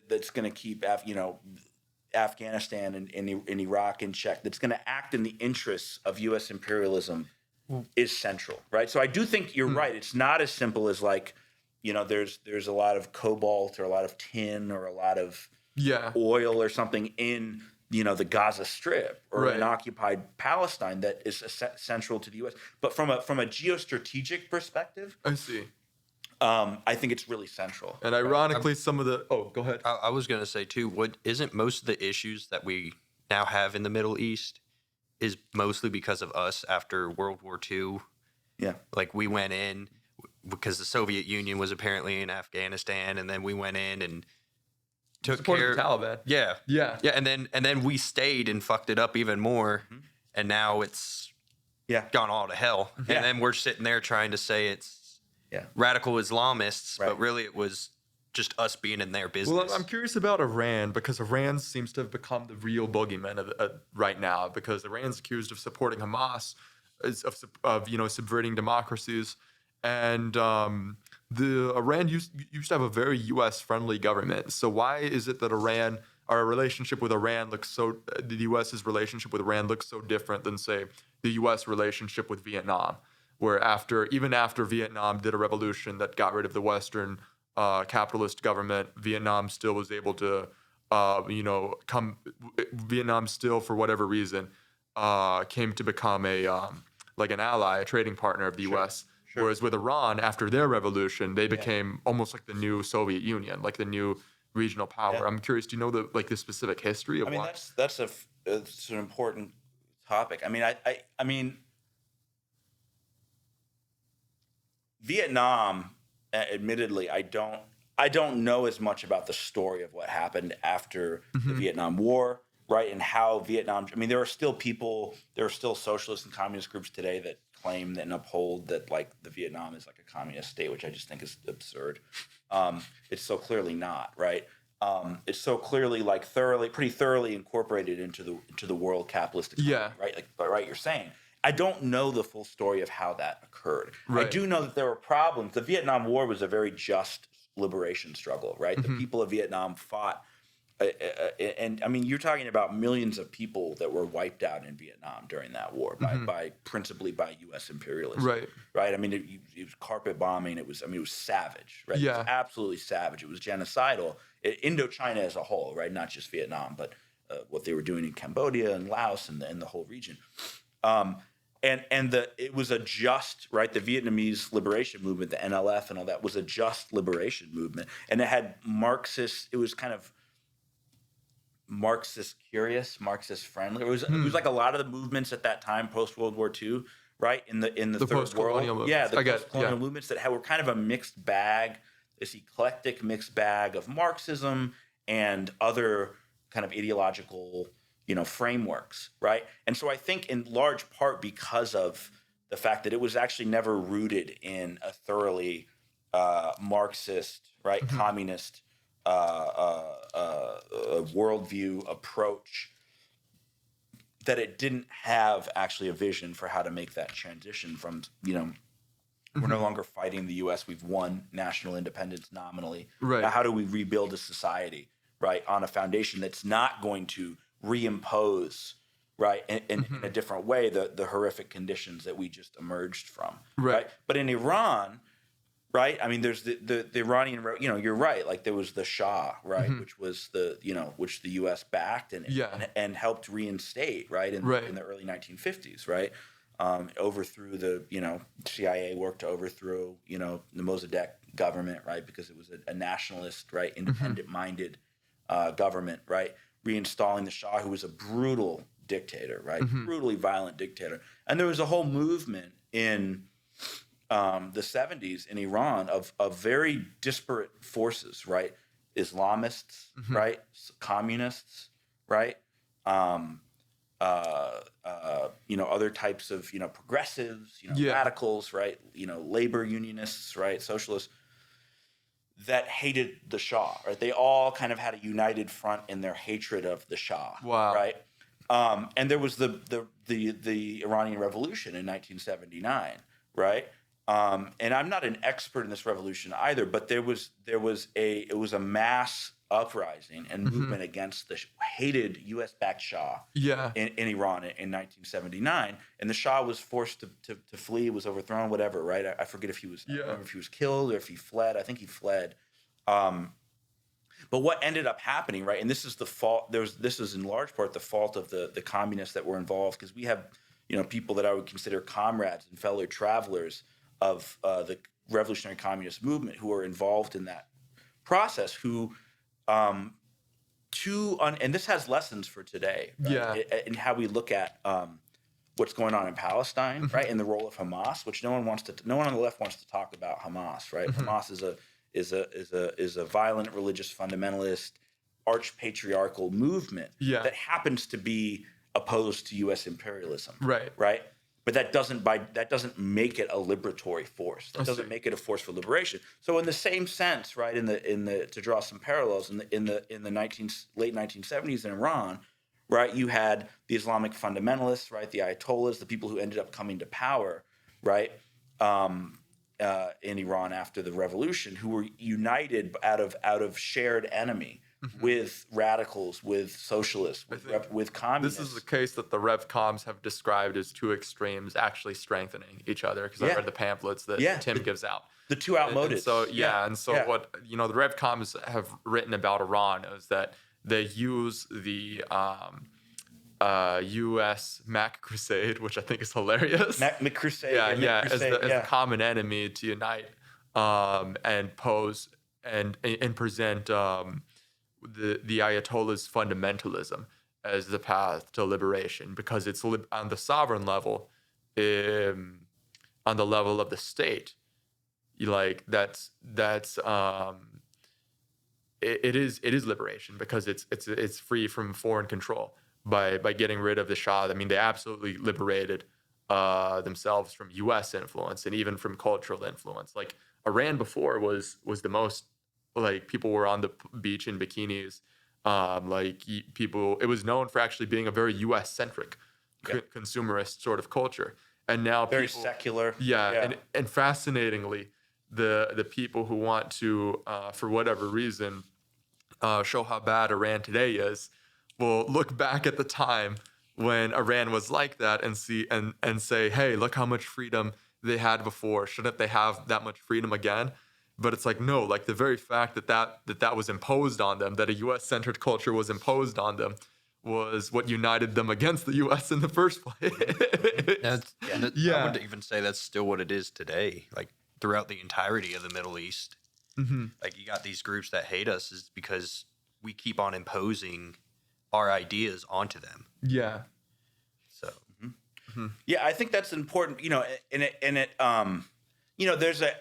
that's going to keep, Afghanistan and Iraq in check. That's going to act in the interests of U.S. imperialism. Is central, right? So I do think you're right. It's not as simple as like, there's a lot of cobalt or a lot of tin or a lot of oil or something in the Gaza Strip or in occupied Palestine that is central to the U.S. But from a geostrategic perspective, I see. I think it's really central. And ironically, some of the go ahead. I was going to say too, what isn't most of the issues that we now have in the Middle East is mostly because of us after World War II. Yeah. Like we went in because the Soviet Union was apparently in Afghanistan, and then we went in and took care of the Taliban. Yeah. Yeah. Yeah. And then we stayed and fucked it up even more. And now it's gone all to hell. Yeah. And then we're sitting there trying to say it's radical Islamists, but really it was just us being in their business. Well, I'm curious about Iran because Iran seems to have become the real boogeyman right now because Iran's accused of supporting Hamas, of subverting democracies, and the Iran used to have a very U.S. friendly government. So why is it that our relationship with Iran the U.S.'s relationship with Iran looks so different than say the U.S. relationship with Vietnam, where even after Vietnam did a revolution that got rid of the Western capitalist government, Vietnam still was able to, Vietnam still, for whatever reason, came to become an ally, a trading partner of the U.S. Sure. Whereas with Iran, after their revolution, they became almost like the new Soviet Union, like the new regional power. Yeah. I'm curious, do you know the specific history of why? That's an important topic. I mean, Vietnam. Admittedly, I don't know as much about the story of what happened after the Vietnam War, right? And how Vietnam. There are still socialist and communist groups today that claim and uphold that like the Vietnam is like a communist state, which I just think is absurd. It's so clearly not, right? It's so clearly pretty thoroughly incorporated into the world capitalist economy, right? Right, you're saying. I don't know the full story of how that occurred. Right. I do know that there were problems. The Vietnam War was a very just liberation struggle, right? The people of Vietnam fought, and you're talking about millions of people that were wiped out in Vietnam during that war principally by U.S. imperialism, right? It was carpet bombing. It was savage, right? Yeah. It was absolutely savage. It was genocidal. Indochina as a whole, right? Not just Vietnam, but what they were doing in Cambodia and Laos and the whole region. It was a just, right, the Vietnamese liberation movement, the NLF and all that was a just liberation movement. And it had it was kind of Marxist curious, Marxist friendly. It was like a lot of the movements at that time, post World War II, right? In the third world. Movements. Yeah, the post-colonial movements that were kind of a mixed bag, this eclectic mixed bag of Marxism and other kind of ideological frameworks, right? And so I think in large part because of the fact that it was actually never rooted in a thoroughly Marxist, right, communist worldview approach, that it didn't have actually a vision for how to make that transition from, we're no longer fighting the U.S. We've won national independence nominally. Right. Now, how do we rebuild a society, right, on a foundation that's not going to reimpose, right, in a different way, the horrific conditions that we just emerged from, right? But in Iran, right, I mean, there's the Iranian, you're right, like there was the Shah, right, which was which the U.S. backed and helped reinstate, right, in the early 1950s, right? Overthrew the, CIA worked to overthrow, the Mossadegh government, right, because it was a nationalist, right, independent-minded government, right, reinstalling the Shah, who was a brutal dictator, right, brutally violent dictator. And there was a whole movement in the 70s in Iran of very disparate forces, right, Islamists, right, communists, right, other types of, progressives, radicals, right, labor unionists, right, socialists that hated the Shah, right? They all kind of had a united front in their hatred of the Shah, right? And there was the Iranian Revolution in 1979, right? And I'm not an expert in this revolution either, but it was a mass uprising and movement against the hated U.S.-backed Shah in Iran in 1979, and the Shah was forced to flee, was overthrown, whatever, right? I forget if he was I don't remember if he was killed or if he fled. I think he fled. But what ended up happening, right? And this is the fault. This is in large part the fault of the communists that were involved, because we have people that I would consider comrades and fellow travelers of the revolutionary communist movement who are involved in that process, who and this has lessons for today, right? In how we look at what's going on in Palestine, right, and the role of Hamas, which no one on the left wants to talk about Hamas, right? Hamas is a violent religious fundamentalist, arch-patriarchal movement that happens to be opposed to U.S. imperialism, right? But that doesn't make it a liberatory force. That doesn't make it a force for liberation. So in the same sense, right, to draw some parallels, in the late 1970s in Iran, right, you had the Islamic fundamentalists, right, the Ayatollahs, the people who ended up coming to power, right, in Iran after the revolution, who were united out of shared enemy with radicals, with socialists, with communists. This is the case that the Revcoms have described as two extremes actually strengthening each other, because I read the pamphlets that Tim gives out. The two outmoded. What the Revcoms have written about Iran is that they use the U.S. Mac Crusade, which I think is hilarious. Mac Crusade. As a common enemy to unite and pose and present the Ayatollah's fundamentalism as the path to liberation, because it's on the sovereign level, on the level of the state. It is liberation, because it's free from foreign control by getting rid of the Shah. I mean, they absolutely liberated themselves from U.S. influence and even from cultural influence. Like Iran before was the most, like, people were on the beach in bikinis. It was known for actually being a very U.S. centric, consumerist sort of culture. And now very secular. And fascinatingly, the people who want to, for whatever reason, show how bad Iran today is, will look back at the time when Iran was like that and see and say, hey, look how much freedom they had before. Shouldn't they have that much freedom again? But it's like, no, like the very fact that was imposed on them, that a U.S.-centered culture was imposed on them, was what united them against the U.S. in the first place. I would even say that's still what it is today, like throughout the entirety of the Middle East. Like, you got these groups that hate us is because we keep on imposing our ideas onto them. So. Yeah, I think that's important. There's I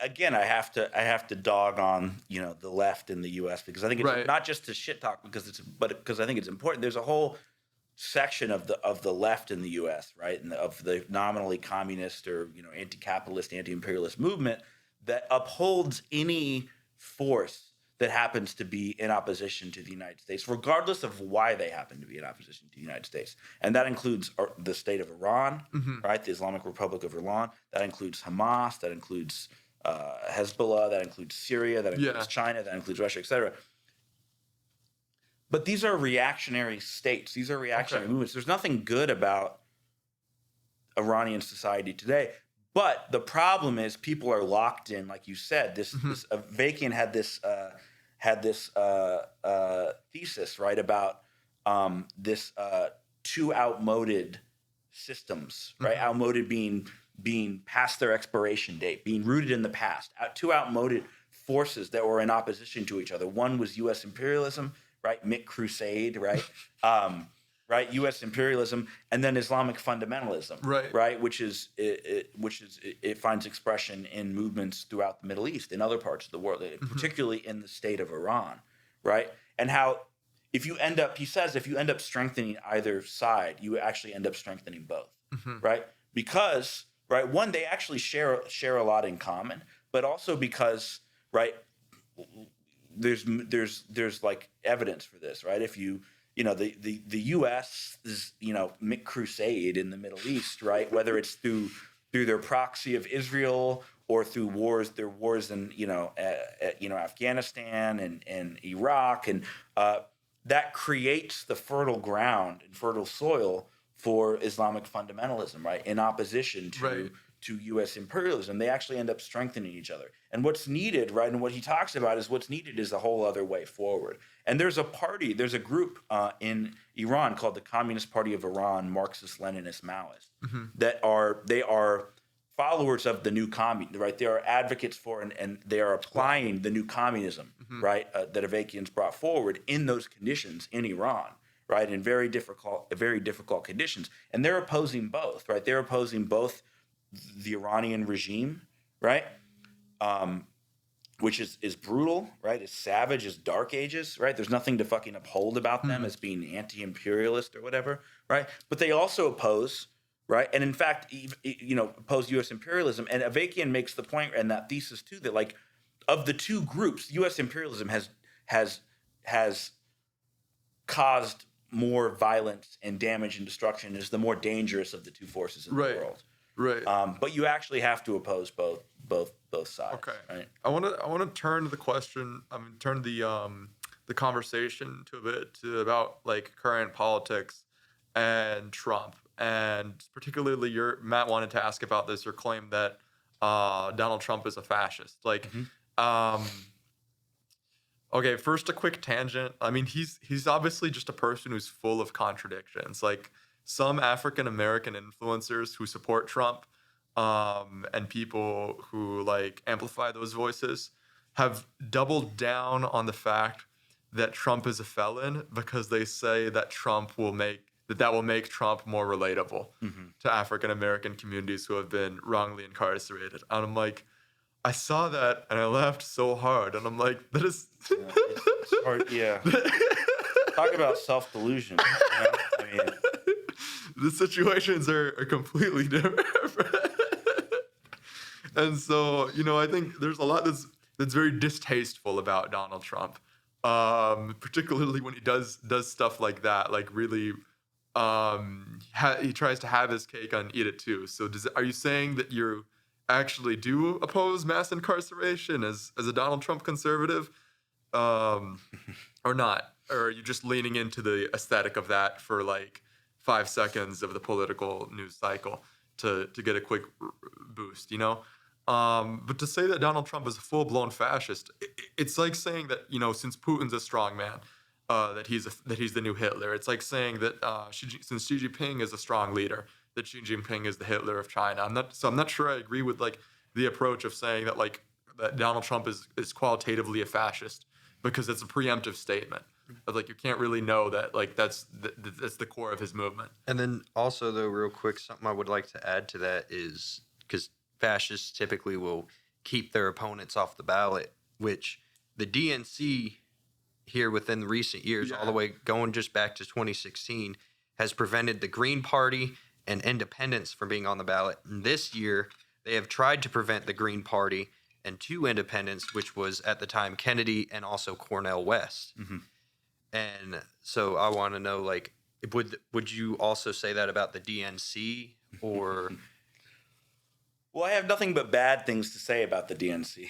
have to dog on the left in the U.S. because I think it's not just to shit talk because I think it's important. There's a whole section of the left in the U.S., right, and of the nominally communist or anti-capitalist, anti-imperialist movement that upholds any force that happens to be in opposition to the United States, regardless of why they happen to be in opposition to the United States. And that includes the state of Iran, right? The Islamic Republic of Iran. That includes Hamas. That includes Hezbollah. That includes Syria. That includes China. That includes Russia, etc. But these are reactionary states. These are reactionary movements. There's nothing good about Iranian society today. But the problem is people are locked in, like you said. This Avakian had this thesis, right, about this two outmoded systems, right? Outmoded being past their expiration date, being rooted in the past. Two outmoded forces that were in opposition to each other. One was U.S. imperialism, right? Mick Crusade, right? Right, U.S. imperialism, and then Islamic fundamentalism, right, which it finds expression in movements throughout the Middle East, in other parts of the world, particularly in the state of Iran, right, and how if you end up strengthening either side, you actually end up strengthening both, right, because one, they actually share a lot in common, but also because there's like evidence for this, right, if you the U.S. is Mick Crusade in the Middle East, right? Whether it's through their proxy of Israel or through their wars in Afghanistan and Iraq, and that creates the fertile ground and fertile soil for Islamic fundamentalism, right? In opposition to U.S. imperialism, they actually end up strengthening each other. And what's needed, right, and what he talks about is what's needed is a whole other way forward. And there's a group in Iran called the Communist Party of Iran, Marxist-Leninist Maoist, that are followers of the new communism, right? They are advocates for and they are applying the new communism, right, that Avakian's brought forward in those conditions in Iran, right, in very difficult conditions. And they're opposing both, right? They're opposing both the Iranian regime, right, which is brutal, right, is savage, is dark ages, right? There's nothing to fucking uphold about them as being anti-imperialist or whatever, right? But they also oppose, right, and in fact, oppose U.S. imperialism. And Avakian makes the point and that thesis too that like of the two groups, U.S. imperialism has caused more violence and damage and destruction. Is the more dangerous of the two forces in the world. Right. But you actually have to oppose both sides. Okay. Right. I want to turn the question. Turn the conversation to a bit about like current politics and Trump, and particularly Matt wanted to ask about this. Your claim that Donald Trump is a fascist. Like, okay. First, a quick tangent. I mean, he's obviously just a person who's full of contradictions. Like, some African American influencers who support Trump and people who like amplify those voices have doubled down on the fact that Trump is a felon because they say that that will make Trump more relatable to African American communities who have been wrongly incarcerated. And I'm like, I saw that and I laughed so hard. And I'm like, that is it's hard, yeah. Talk about self-delusion. I mean, the situations are completely different. And so, I think there's a lot that's very distasteful about Donald Trump, particularly when he does stuff like that, like really he tries to have his cake and eat it too. So are you saying that you actually do oppose mass incarceration as a Donald Trump conservative, or not? Or are you just leaning into the aesthetic of that for like 5 seconds of the political news cycle to get a quick boost, But to say that Donald Trump is a full-blown fascist, it's like saying that, since Putin's a strong man, that he's the new Hitler. It's like saying that since Xi Jinping is a strong leader, that Xi Jinping is the Hitler of China. I'm not sure I agree with like the approach of saying that like that Donald Trump is qualitatively a fascist, because it's a preemptive statement. Of like you can't really know that like that's the core of his movement. And then also though, real quick, something I would like to add to that is because fascists typically will keep their opponents off the ballot, which the DNC here within recent years, all the way going just back to 2016, has prevented the Green Party and independents from being on the ballot. And this year, they have tried to prevent the Green Party and 2 independents, which was at the time Kennedy and also Cornel West. And so I want to know, like, would you also say that about the DNC or? Well, I have nothing but bad things to say about the DNC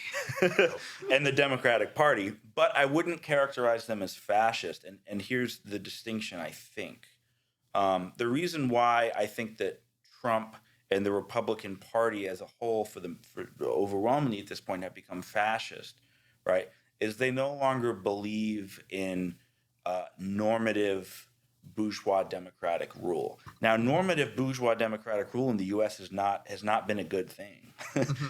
and the Democratic Party, but I wouldn't characterize them as fascist. And here's the distinction, I think. The reason why I think that Trump and the Republican Party as a whole, for overwhelmingly at this point, have become fascist, right, is they no longer believe in normative bourgeois democratic rule. Now, normative bourgeois democratic rule in the U.S. has not been a good thing.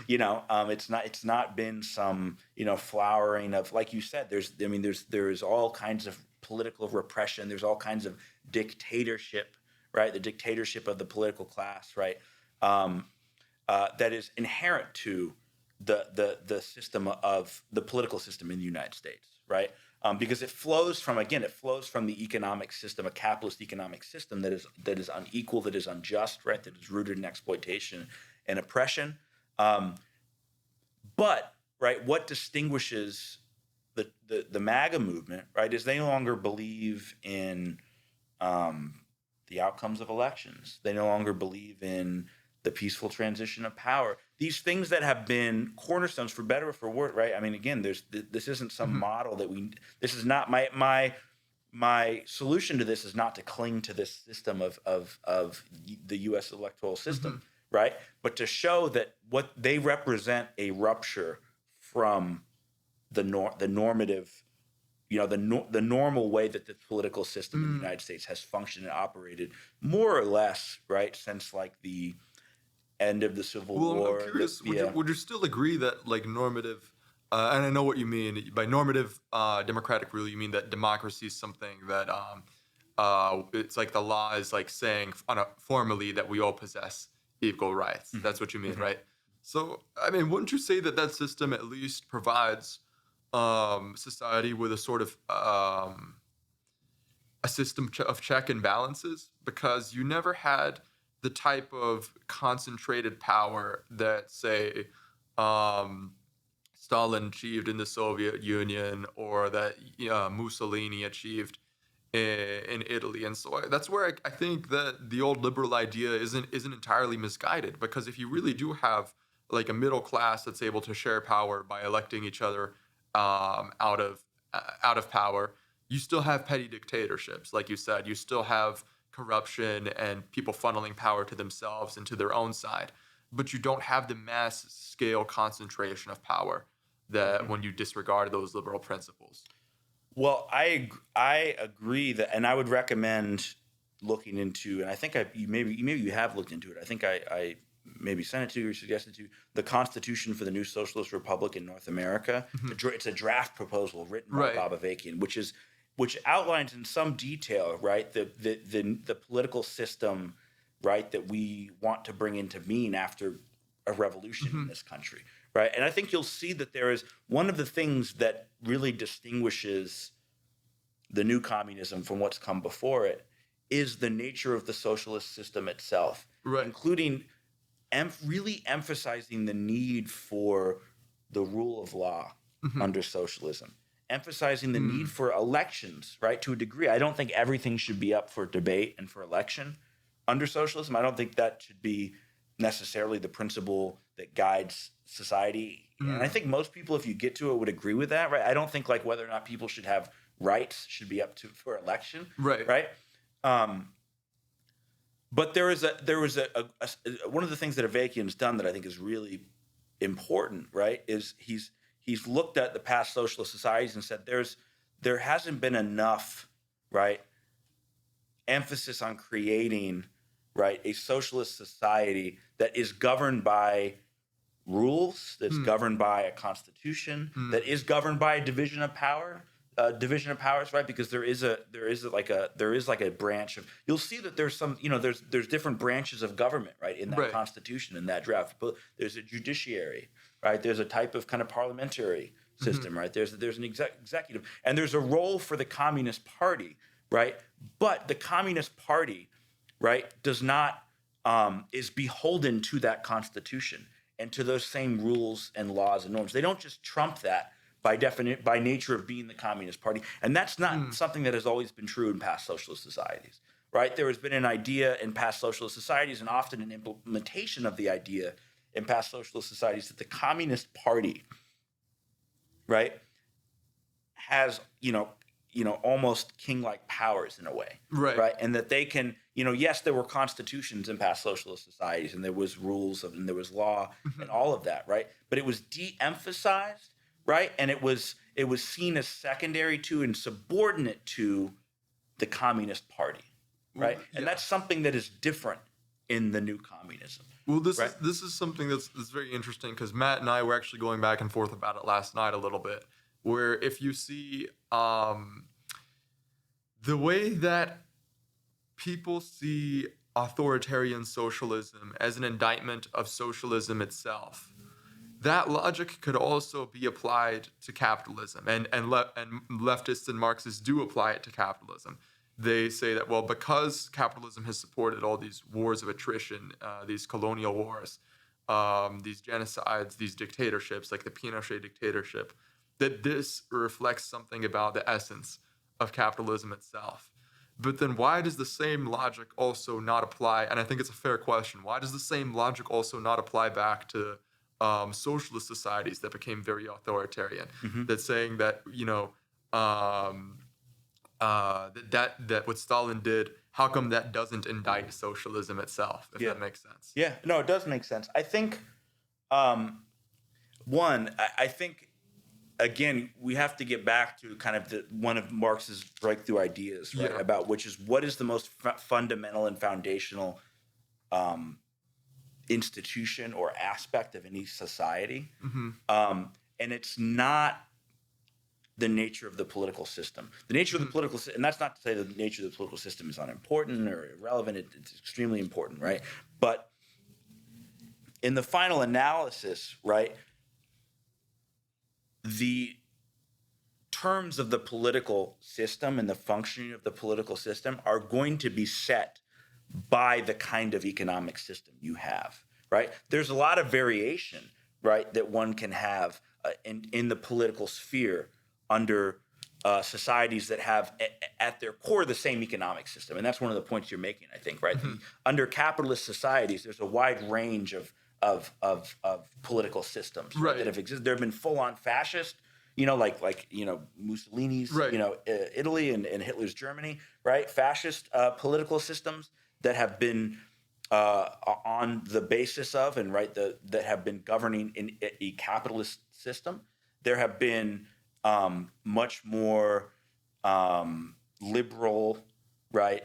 It's not been some flowering of, like you said. There's all kinds of political repression. There's all kinds of dictatorship, right? The dictatorship of the political class, right? That is inherent to the system of the political system in the United States, right? Because it flows from the economic system, a capitalist economic system that is unequal, that is unjust, right? That is rooted in exploitation and oppression. But right, what distinguishes the MAGA movement, right, is they no longer believe in the outcomes of elections. They no longer believe in the peaceful transition of power. These things that have been cornerstones, for better or for worse, right? I mean, again, this isn't some model that this is not my solution to this is not to cling to this system of the U.S. electoral system, right? But to show that what they represent a rupture from the normative, the normal way that the political system in the United States has functioned and operated, more or less, right, since like the end of the Civil War. I'm curious, would you still agree that like normative, and I know what you mean by normative democratic rule, you mean that democracy is something that it's like the law is like saying formally that we all possess equal rights. That's what you mean, right? So, I mean, wouldn't you say that system at least provides society with a sort of a system of check and balances? Because you never had the type of concentrated power that, say, Stalin achieved in the Soviet Union, or that Mussolini achieved in Italy. And so that's where I think that the old liberal idea isn't entirely misguided, because if you really do have like a middle class that's able to share power by electing each other out of power, you still have petty dictatorships, like you said. You still have corruption and people funneling power to themselves and to their own side, but you don't have the mass scale concentration of power that when you disregard those liberal principles. Well, I agree that, and I would recommend looking into, and I think maybe you have looked into it. I think I maybe sent it to you or suggested to you, the Constitution for the New Socialist Republic in North America. It's a draft proposal written by Bob Avakian, which outlines in some detail, right, the political system, right, that we want to bring into being after a revolution in this country, right? And I think you'll see that there is one of the things that really distinguishes the new communism from what's come before it is the nature of the socialist system itself, including really emphasizing the need for the rule of law under socialism. Emphasizing the need for elections, right, to a degree. I don't think everything should be up for debate and for election under socialism. I don't think that should be necessarily the principle that guides society. And I think most people, if you get to it, would agree with that, right? I don't think like whether or not people should have rights should be up for election, right? But there was one of the things that Avakian's done that I think is really important, right, is he's looked at the past socialist societies and said there hasn't been enough, right, emphasis on creating, right, a socialist society that is governed by rules, that's governed by a constitution, that is governed by a division of powers, right? Because there is like a branch of, you'll see that there's some, there's different branches of government, right, in that constitution, in that draft. But there's a judiciary, right? There's a type of kind of parliamentary system, right? There's an executive, and there's a role for the Communist Party, right? But the Communist Party, right, does not is beholden to that constitution, and to those same rules and laws and norms. They don't just trump that by nature of being the Communist Party. And that's not something that has always been true in past socialist societies, right? There has been an idea in past socialist societies, and often an implementation of the idea in past socialist societies, that the Communist Party, right, has, almost king-like powers in a way, right? And that they can, yes, there were constitutions in past socialist societies, and there was rules and there was law and all of that, right? But it was de-emphasized, right? And it was seen as secondary to and subordinate to the Communist Party, right? And that's something that is different in the new communism. Well, this is something that's very interesting, because Matt and I were actually going back and forth about it last night a little bit, where if you see the way that people see authoritarian socialism as an indictment of socialism itself, that logic could also be applied to capitalism, and leftists and Marxists do apply it to capitalism. They say that, well, because capitalism has supported all these wars of attrition, these colonial wars, these genocides, these dictatorships, like the Pinochet dictatorship, that this reflects something about the essence of capitalism itself. But then why does the same logic also not apply? And I think it's a fair question. Why does the same logic also not apply back to socialist societies that became very authoritarian? That's saying that, that what Stalin did, how come that doesn't indict socialism itself, if that makes sense? Yeah, no, it does make sense. I think, I think, again, we have to get back to kind of one of Marx's breakthrough ideas, right? About which is, what is the most fundamental and foundational institution or aspect of any society? And it's not the nature of the political system. The nature of the political system, and that's not to say that the nature of the political system is unimportant or irrelevant. It's extremely important, right? But in the final analysis, right, the terms of the political system and the functioning of the political system are going to be set by the kind of economic system you have, right? There's a lot of variation, right, that one can have in the political sphere under societies that have at their core the same economic system. And that's one of the points you're making, I think, right? Under capitalist societies, there's a wide range of political systems that have existed. There have been full-on fascist, like Mussolini's, Italy and Hitler's Germany, right? Fascist political systems that have been on the basis of and that have been governing in a capitalist system. There have been much more liberal, right?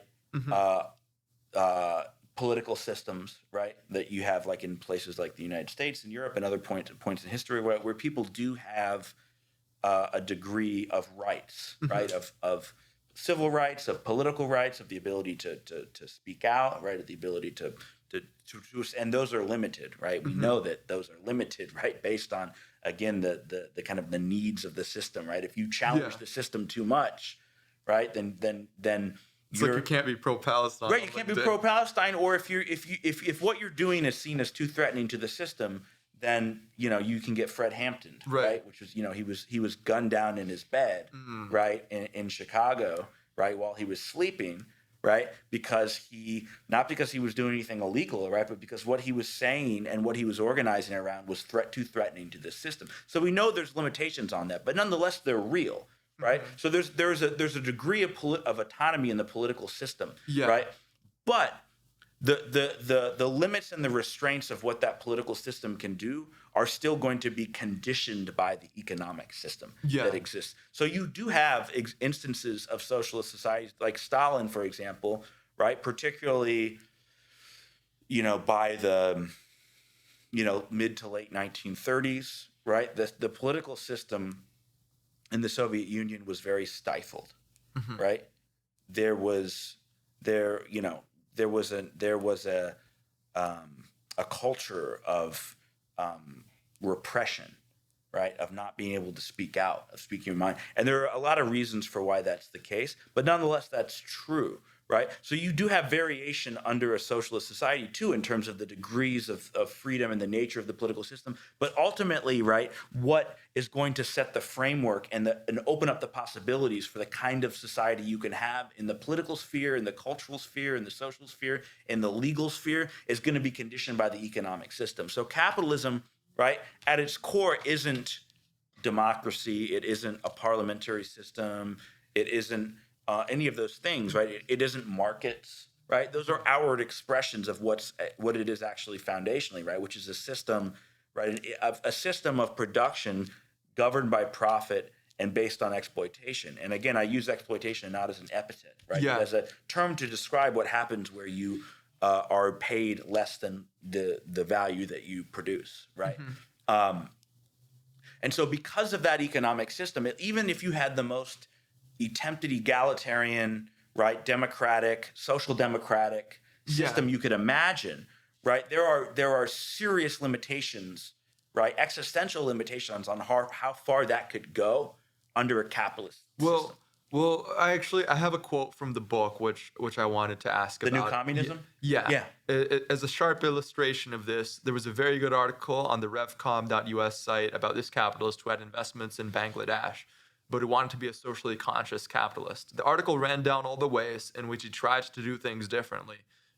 Political systems, right, that you have like in places like the United States and Europe and other points in history where people do have a degree of rights, right, of civil rights, of political rights, of the ability to speak out, right, of the ability to and those are limited, right? We know that those are limited, right, based on, again, the kind of the needs of the system, right? If you challenge the system too much, right, then it's like you can't be pro-Palestine. Right, you can't be pro-Palestine, or if what you're doing is seen as too threatening to the system, then you can get Fred Hampton, right? Which was he was gunned down in his bed, right, in Chicago, right, while he was sleeping, right, not because he was doing anything illegal, right, but because what he was saying and what he was organizing around was too threatening to the system. So we know there's limitations on that, but nonetheless they're real. Right, so there's a degree of autonomy in the political system, right? But the limits and the restraints of what that political system can do are still going to be conditioned by the economic system that exists. So you do have instances of socialist societies like Stalin, for example, right? Particularly, by the mid to late 1930s, right? The political system in the Soviet Union was very stifled, right? There was a culture of repression, right? Of not being able to speak out, of speaking your mind, and there are a lot of reasons for why that's the case. But nonetheless, that's true, right? So you do have variation under a socialist society too, in terms of the degrees of freedom and the nature of the political system. But ultimately, right, what is going to set the framework and open up the possibilities for the kind of society you can have in the political sphere, in the cultural sphere, in the social sphere, in the legal sphere is going to be conditioned by the economic system. So capitalism, right, at its core isn't democracy, it isn't a parliamentary system, it isn't any of those things, right? It isn't markets, right? Those are outward expressions of what it is actually foundationally, right? Which is a system, right? A system of production governed by profit and based on exploitation. And again, I use exploitation not as an epithet, right? Yeah. But as a term to describe what happens where you are paid less than the value that you produce, right? And so because of that economic system, even if you had the most attempted egalitarian, right, democratic, social democratic system you could imagine, right, there are serious limitations, right, existential limitations on how far that could go under a capitalist system. Well, I have a quote from the book which I wanted to ask The about. New Communism? Yeah. As a sharp illustration of this, there was a very good article on the revcom.us site about this capitalist who had investments in Bangladesh, but who wanted to be a socially conscious capitalist. The article ran down all the ways in which he tried to do things differently,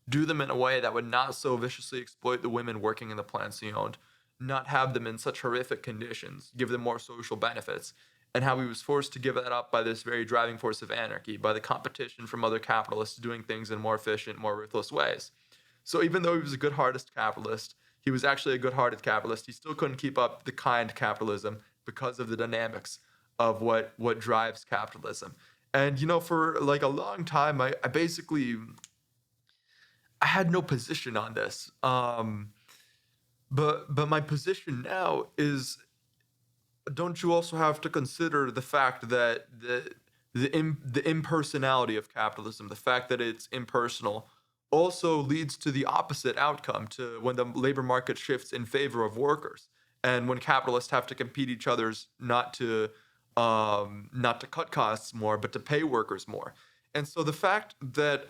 do them in a way that would not so viciously exploit the women working in the plants he owned, not have them in such horrific conditions, give them more social benefits, and how he was forced to give that up by this very driving force of anarchy, by the competition from other capitalists doing things in more efficient, more ruthless ways. So even though he was a good-hearted capitalist, he was actually a good-hearted capitalist, he still couldn't keep up the kind capitalism because of the dynamics of what drives capitalism. And, for like a long time, I had no position on this. But my position now is, don't you also have to consider the fact that the impersonality of capitalism, the fact that it's impersonal, also leads to the opposite outcome, to when the labor market shifts in favor of workers, and when capitalists have to compete each other's not to cut costs more, but to pay workers more. And so the fact that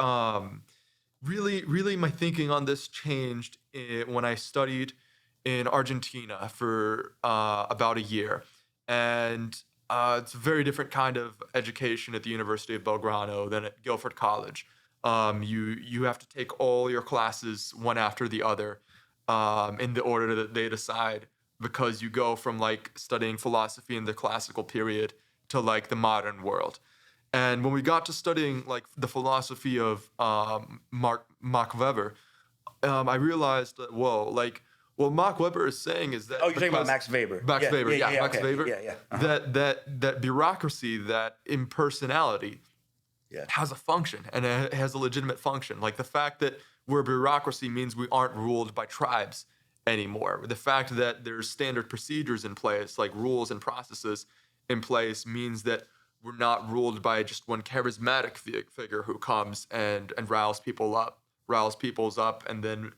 really my thinking on this changed when I studied in Argentina for about a year. And it's a very different kind of education at the University of Belgrano than at Guilford College. You have to take all your classes one after the other in the order that they decide, because you go from like studying philosophy in the classical period to like the modern world. And when we got to studying like the philosophy of Max Weber, I realized that, what Max Weber is saying is that... Oh, you're talking about Max Weber. Max Weber. Okay. Weber. Yeah. That bureaucracy, that impersonality has a function, and it has a legitimate function. Like the fact that we're a bureaucracy means we aren't ruled by tribes anymore. The fact that there's standard procedures in place, like rules and processes in place, means that we're not ruled by just one charismatic figure who comes and riles people's up, and then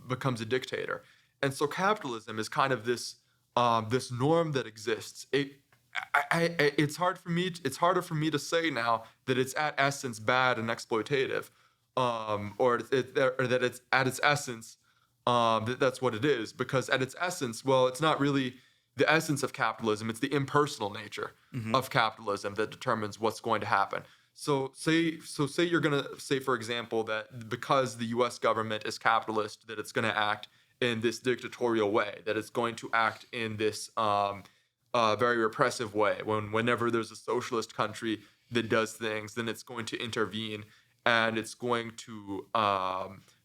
becomes a dictator. And so capitalism is kind of this norm that exists. It's harder for me to say now that it's at essence bad and exploitative, or that it's at its essence that's what it is, because at its essence, it's not really the essence of capitalism, it's the impersonal nature of capitalism that determines what's going to happen. So say you're going to say, for example, that because the US government is capitalist, that it's going to act in this dictatorial way, that it's going to act in this very repressive way. Whenever there's a socialist country that does things, then it's going to intervene, and it's going to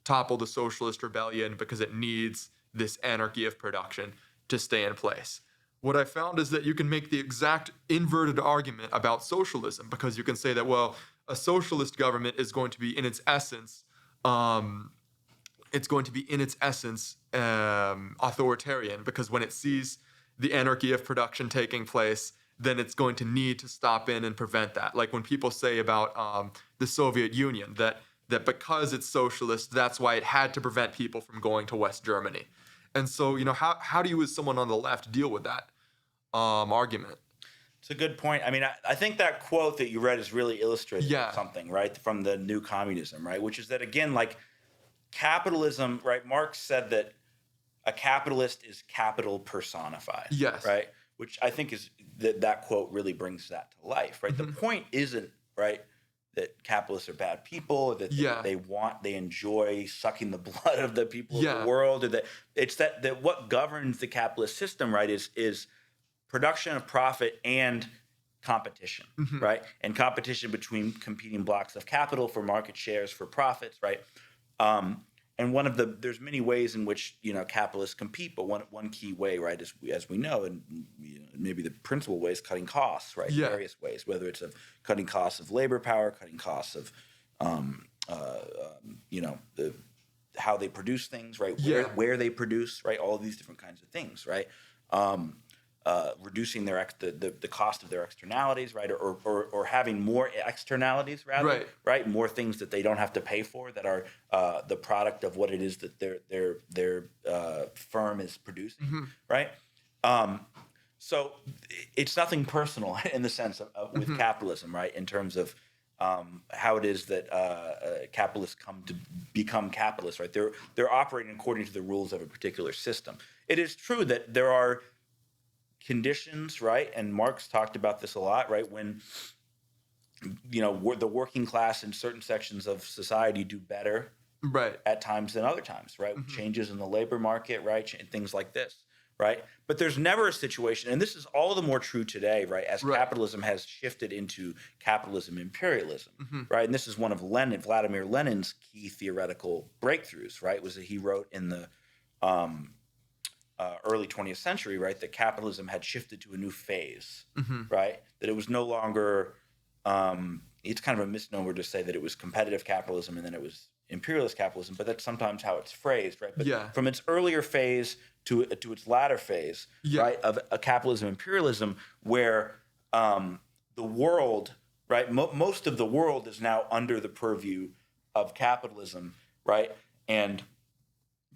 topple the socialist rebellion because it needs this anarchy of production to stay in place. What I found is that you can make the exact inverted argument about socialism, because you can say that, a socialist government is going to be in its essence, authoritarian, because when it sees the anarchy of production taking place, then it's going to need to stop in and prevent that. Like when people say about the Soviet Union, that because it's socialist, that's why it had to prevent people from going to West Germany. And so, how do you, as someone on the left, deal with that argument? It's a good point. I mean, I think that quote that you read is really illustrative of something, right, from the New Communism, right, which is that, again, like capitalism, right, Marx said that a capitalist is capital personified, Yes. right, which I think is that quote really brings that to life, right? The point isn't, right, that capitalists are bad people, that they enjoy sucking the blood of the people of the world, or that it's that what governs the capitalist system, right, is production of profit and competition, right? And competition between competing blocks of capital for market shares, for profits, right? And there's many ways in which, capitalists compete, but one key way, right, as we know, and maybe the principal way is cutting costs, right? Various ways, whether it's of cutting costs of labor power, cutting costs of, how they produce things, right? Where they produce, right? All of these different kinds of things, right? Reducing the cost of their externalities, right, or having more externalities, rather, right, more things that they don't have to pay for that are the product of what it is that their firm is producing, right? So it's nothing personal in the sense of with capitalism, right, in terms of how it is that capitalists come to become capitalists, right? They're operating according to the rules of a particular system. It is true that there are conditions, right? And Marx talked about this a lot, right? When, the working class in certain sections of society do better at times than other times, right? Changes in the labor market, right? Things like this, right? But there's never a situation, and this is all the more true today, right? As capitalism has shifted into capitalism imperialism, right? And this is one of Vladimir Lenin's key theoretical breakthroughs, right? Was that he wrote in the early 20th century, right, that capitalism had shifted to a new phase, right? That it was no longer, it's kind of a misnomer to say that it was competitive capitalism and then it was imperialist capitalism, but that's sometimes how it's phrased, right? But from its earlier phase to its latter phase, right, of a capitalism imperialism, where the world, right, most of the world is now under the purview of capitalism, right? And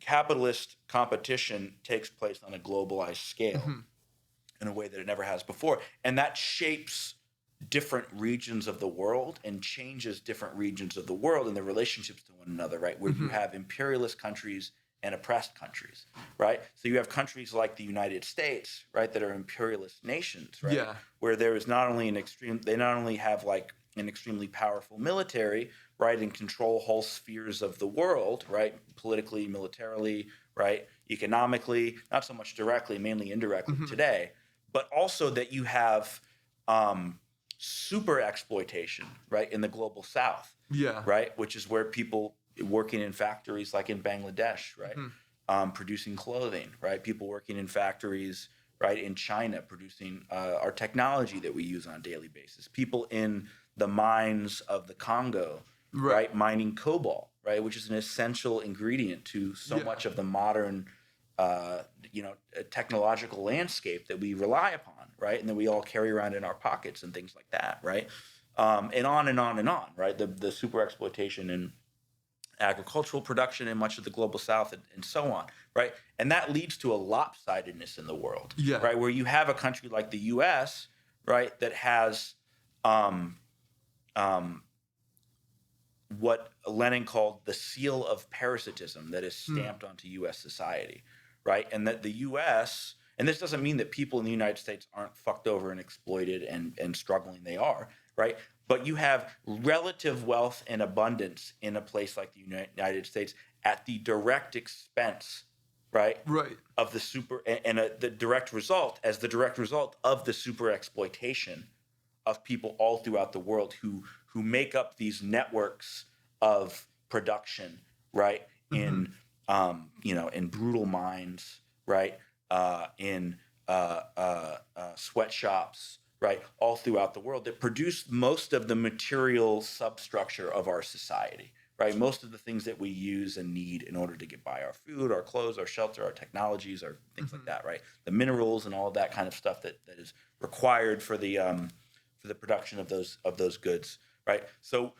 capitalist competition takes place on a globalized scale in a way that it never has before. And that shapes different regions of the world and changes different regions of the world and their relationships to one another, right? Where you have imperialist countries and oppressed countries, right? So you have countries like the United States, right, that are imperialist nations, right? Where there is not only they not only have like an extremely powerful military, right, and control whole spheres of the world, right, politically, militarily, right, economically, not so much directly, mainly indirectly today, but also that you have super exploitation, right, in the global South, right, which is where people working in factories like in Bangladesh, right, producing clothing, right, people working in factories, right, in China producing our technology that we use on a daily basis, people in the mines of the Congo, right, mining cobalt, right, which is an essential ingredient to so much of the modern, technological landscape that we rely upon, right, and that we all carry around in our pockets and things like that, right, and on and on and on, right, the super exploitation in agricultural production in much of the global South and so on, right, and that leads to a lopsidedness in the world, right, where you have a country like the U.S., right, that has what Lenin called the seal of parasitism that is stamped onto U.S. society, right? And that the U.S., and this doesn't mean that people in the United States aren't fucked over and exploited and struggling. They are, right? But you have relative wealth and abundance in a place like the United States at the direct expense, right? Of the the direct result of the super exploitation of people all throughout the world who make up these networks of production, right? In in brutal mines, right? In sweatshops, right? All throughout the world that produce most of the material substructure of our society, right? Most of the things that we use and need in order to get by: our food, our clothes, our shelter, our technologies, our things like that, right? The minerals and all of that kind of stuff that is required for the production of those goods, right? So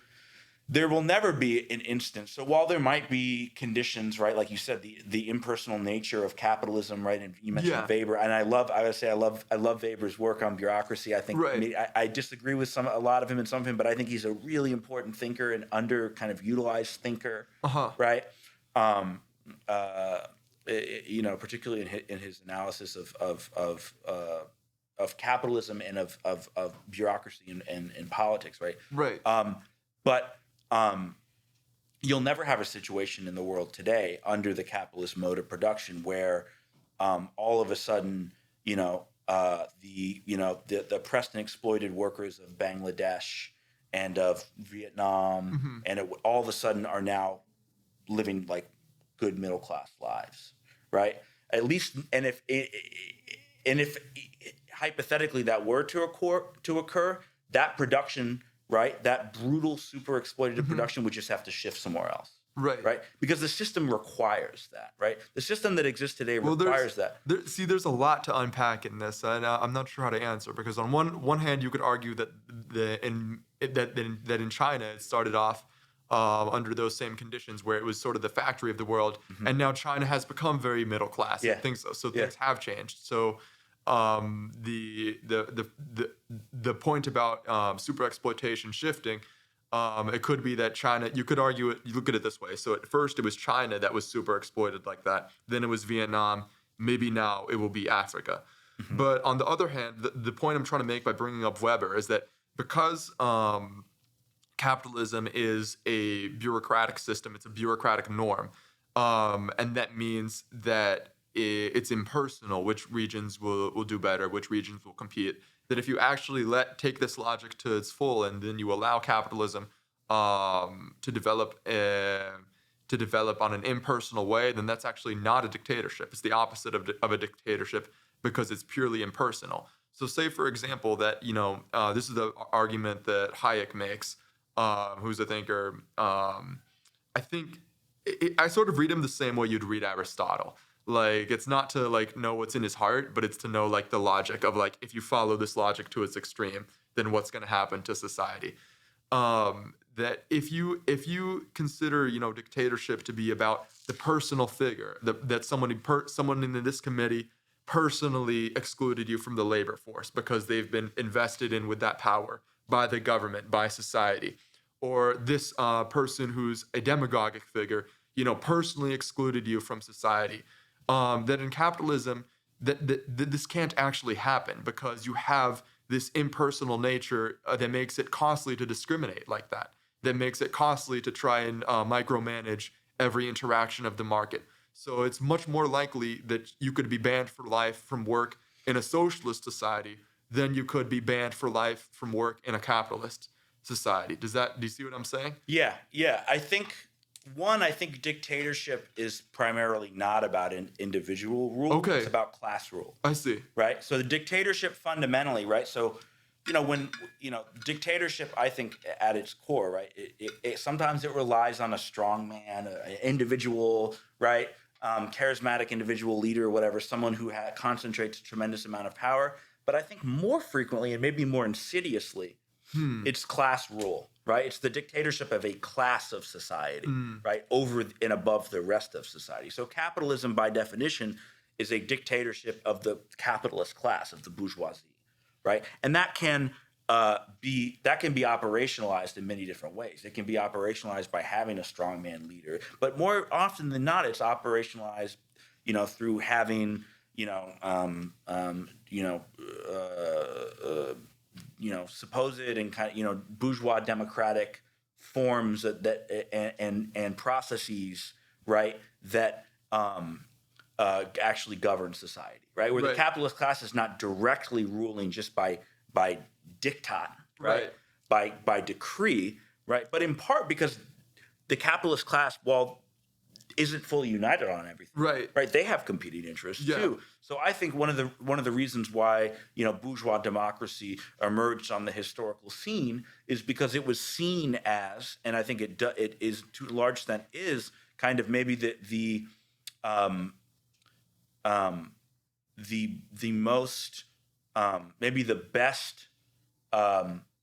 there will never be an instance. So while there might be conditions, right, like you said, the impersonal nature of capitalism, right, and you mentioned Weber, and I love Weber's work on bureaucracy. I think I disagree with a lot of him and some of him, but I think he's a really important thinker and under kind of utilized thinker, right? Particularly in his analysis of capitalism and of bureaucracy and politics, right? Right. But you'll never have a situation in the world today under the capitalist mode of production where all of a sudden, the oppressed and exploited workers of Bangladesh and of Vietnam all of a sudden are now living like good middle class lives, right? At least, and if hypothetically that were to occur, that production, right, that brutal, super exploitative production would just have to shift somewhere else. Right. Because the system requires that, right? The system that exists today requires that. There's a lot to unpack in this, and I'm not sure how to answer, because on one hand, you could argue that in China it started off under those same conditions where it was sort of the factory of the world, and now China has become very middle class. I think so. So things have changed. So the point about super exploitation shifting, it could be that China, you could argue it, you look at it this way. So at first it was China that was super exploited like that. Then it was Vietnam. Maybe now it will be Africa. But on the other hand, the point I'm trying to make by bringing up Weber is that because capitalism is a bureaucratic system, it's a bureaucratic norm, and that means that it's impersonal, which regions will do better, which regions will compete. That if you actually take this logic to its full, and then you allow capitalism to develop on an impersonal way, then that's actually not a dictatorship. It's the opposite of a dictatorship because it's purely impersonal. So say, for example, that this is the argument that Hayek makes, who's a thinker. I think I sort of read him the same way you'd read Aristotle. Like, it's not to know what's in his heart, but it's to know the logic of if you follow this logic to its extreme, then what's going to happen to society. That if you consider dictatorship to be about the personal figure, that someone in this committee personally excluded you from the labor force because they've been invested in with that power by the government, by society, or this person who's a demagogic figure, personally excluded you from society. That in capitalism, that this can't actually happen because you have this impersonal nature that makes it costly to discriminate like that. That makes it costly to try and micromanage every interaction of the market. So it's much more likely that you could be banned for life from work in a socialist society than you could be banned for life from work in a capitalist society. Do you see what I'm saying? Yeah. I think dictatorship is primarily not about an individual rule. Okay. It's about class rule. I see. Right? So the dictatorship fundamentally, right? So, when dictatorship, I think at its core, right? It sometimes it relies on a strong man, an individual, right? Charismatic individual leader or whatever, someone who concentrates a tremendous amount of power. But I think more frequently and maybe more insidiously, it's class rule. Right, it's the dictatorship of a class of society, right, over and above the rest of society. So capitalism, by definition, is a dictatorship of the capitalist class, of the bourgeoisie, right? And that can be operationalized in many different ways. It can be operationalized by having a strongman leader, but more often than not, it's operationalized, through having, supposed and kind of, bourgeois democratic forms and processes, right, that actually govern society, right? Where the capitalist class is not directly ruling just by diktat, right? By decree, right? But in part because the capitalist class, while isn't fully united on everything, right? They have competing interests too. So I think one of the reasons why bourgeois democracy emerged on the historical scene is because it was seen as, and I think it is to a large extent is kind of maybe the most maybe the best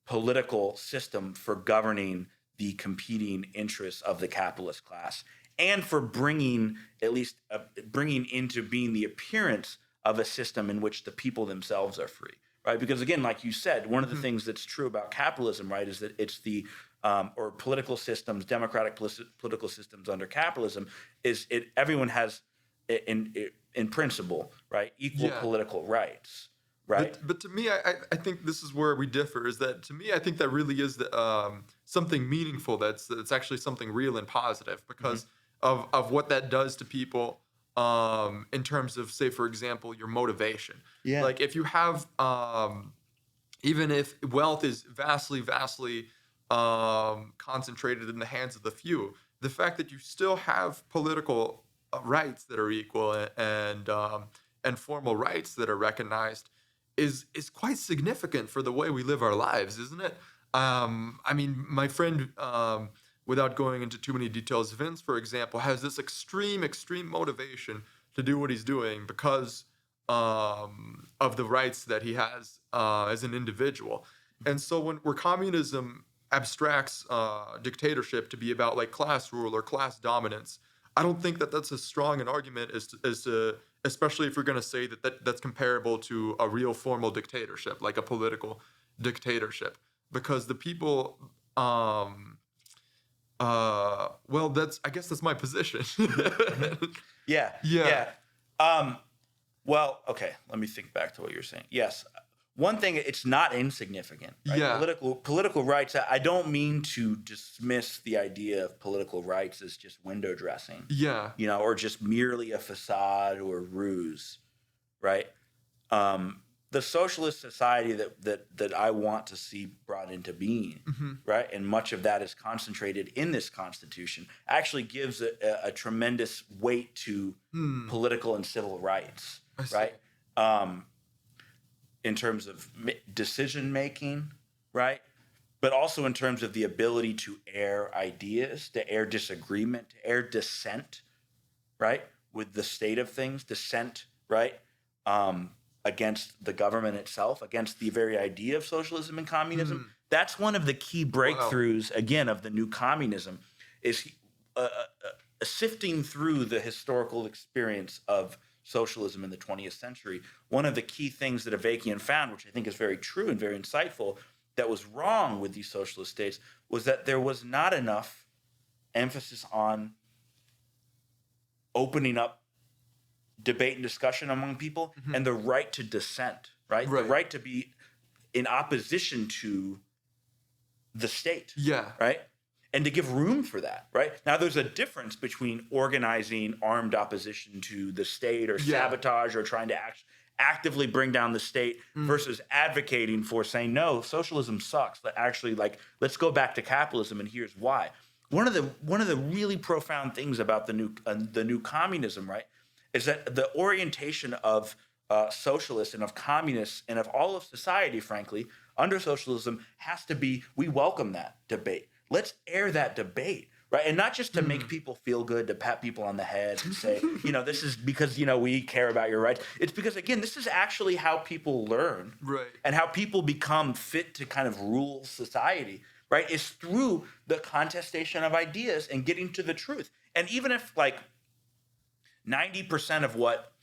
political system for governing the competing interests of the capitalist class, and for bringing into being the appearance of a system in which the people themselves are free, right? Because again, like you said, one of the things that's true about capitalism, right, is that it's the or political systems, democratic political systems under capitalism, everyone has in principle, right, equal political rights. Right. But to me, I think this is where we differ. Is that to me, I think that really is something meaningful. That's actually something real and positive because of what that does to people in terms of, say, for example, your motivation. Yeah. Like if you have, even if wealth is vastly concentrated in the hands of the few, the fact that you still have political rights that are equal and formal rights that are recognized is quite significant for the way we live our lives, isn't it? I mean, my friend, without going into too many details, Vince, for example, has this extreme motivation to do what he's doing because of the rights that he has as an individual. And so where communism abstracts dictatorship to be about like class rule or class dominance, I don't think that that's as strong an argument as to especially if you're going to say that's comparable to a real formal dictatorship, like a political dictatorship, because the people, well, I guess that's my position. Yeah. Well, okay. Let me think back to what you're saying. Yes. One thing, it's not insignificant. Right? Yeah. Political rights. I don't mean to dismiss the idea of political rights as just window dressing. Yeah. Or just merely a facade or ruse, right? The socialist society that I want to see brought into being, right, and much of that is concentrated in this Constitution, actually gives a tremendous weight to political and civil rights, right? In terms of decision making, right? But also in terms of the ability to air ideas, to air disagreement, to air dissent, right? With the state of things, dissent, right? Against the government itself, against the very idea of socialism and communism. That's one of the key breakthroughs, again, of the new communism, is sifting through the historical experience of socialism in the 20th century. One of the key things that Avakian found, which I think is very true and very insightful, that was wrong with these socialist states was that there was not enough emphasis on opening up debate and discussion among people and the right to dissent, right? The right to be in opposition to the state, right? And to give room for that, right? Now, there's a difference between organizing armed opposition to the state or sabotage or trying to actively bring down the state versus advocating for saying, no, socialism sucks. But actually, let's go back to capitalism, and here's why. One of the really profound things about the new communism, right, is that the orientation of socialists and of communists and of all of society, frankly, under socialism has to be, we welcome that debate. Let's air that debate, right? And not just to make people feel good, to pat people on the head and say, this is because, we care about your rights. It's because, again, this is actually how people learn and how people become fit to kind of rule society, right? Is through the contestation of ideas and getting to the truth. And even if 90% of what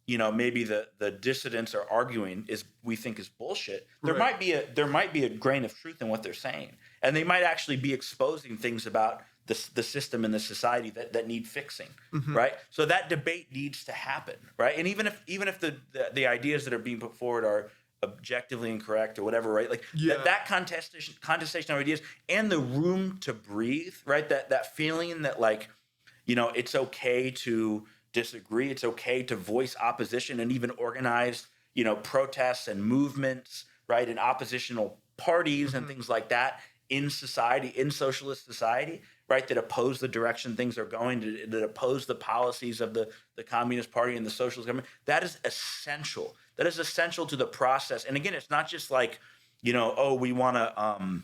maybe the dissidents are arguing we think is bullshit, there might be a grain of truth in what they're saying, and they might actually be exposing things about the system and the society that need fixing, right? So that debate needs to happen, right? And even if the ideas that are being put forward are objectively incorrect or whatever, right? That contestation of ideas and the room to breathe, right? That feeling that it's okay to disagree, it's okay to voice opposition and even organize, protests and movements, right? And oppositional parties and things like that in society, in socialist society, right? That oppose the direction things are going, that oppose the policies of the Communist Party and the socialist government. That is essential. That is essential to the process. And again, it's not just we want to,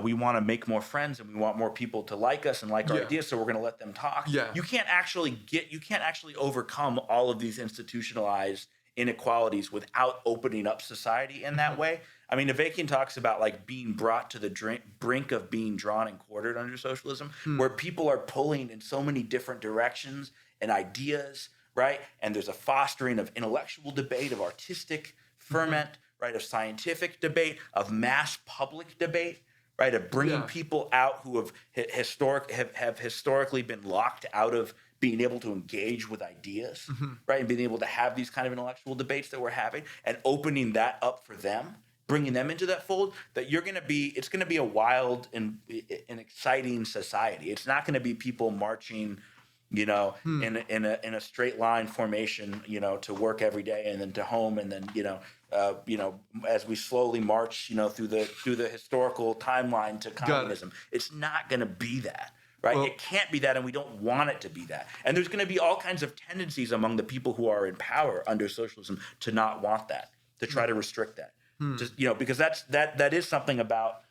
we want to make more friends and we want more people to like us and like our ideas, so we're going to let them talk. You can't actually overcome all of these institutionalized inequalities without opening up society in that way. I mean, Avakian talks about like being brought to the brink of being drawn and quartered under socialism, where people are pulling in so many different directions and ideas, right? And there's a fostering of intellectual debate, of artistic ferment, right? Of scientific debate, of mass public debate, right? Of bringing people out who have historically been locked out of being able to engage with ideas, right? And being able to have these kind of intellectual debates that we're having and opening that up for them, bringing them into that fold, that it's going to be a wild and an exciting society. It's not going to be people marching, in a straight line formation, to work every day and then to home and then, as we slowly march, through the historical timeline to communism. It's not going to be that. Right? Well, it can't be that, and we don't want it to be that. And there's going to be all kinds of tendencies among the people who are in power under socialism to not want that, to try to restrict that. Just because that is something about.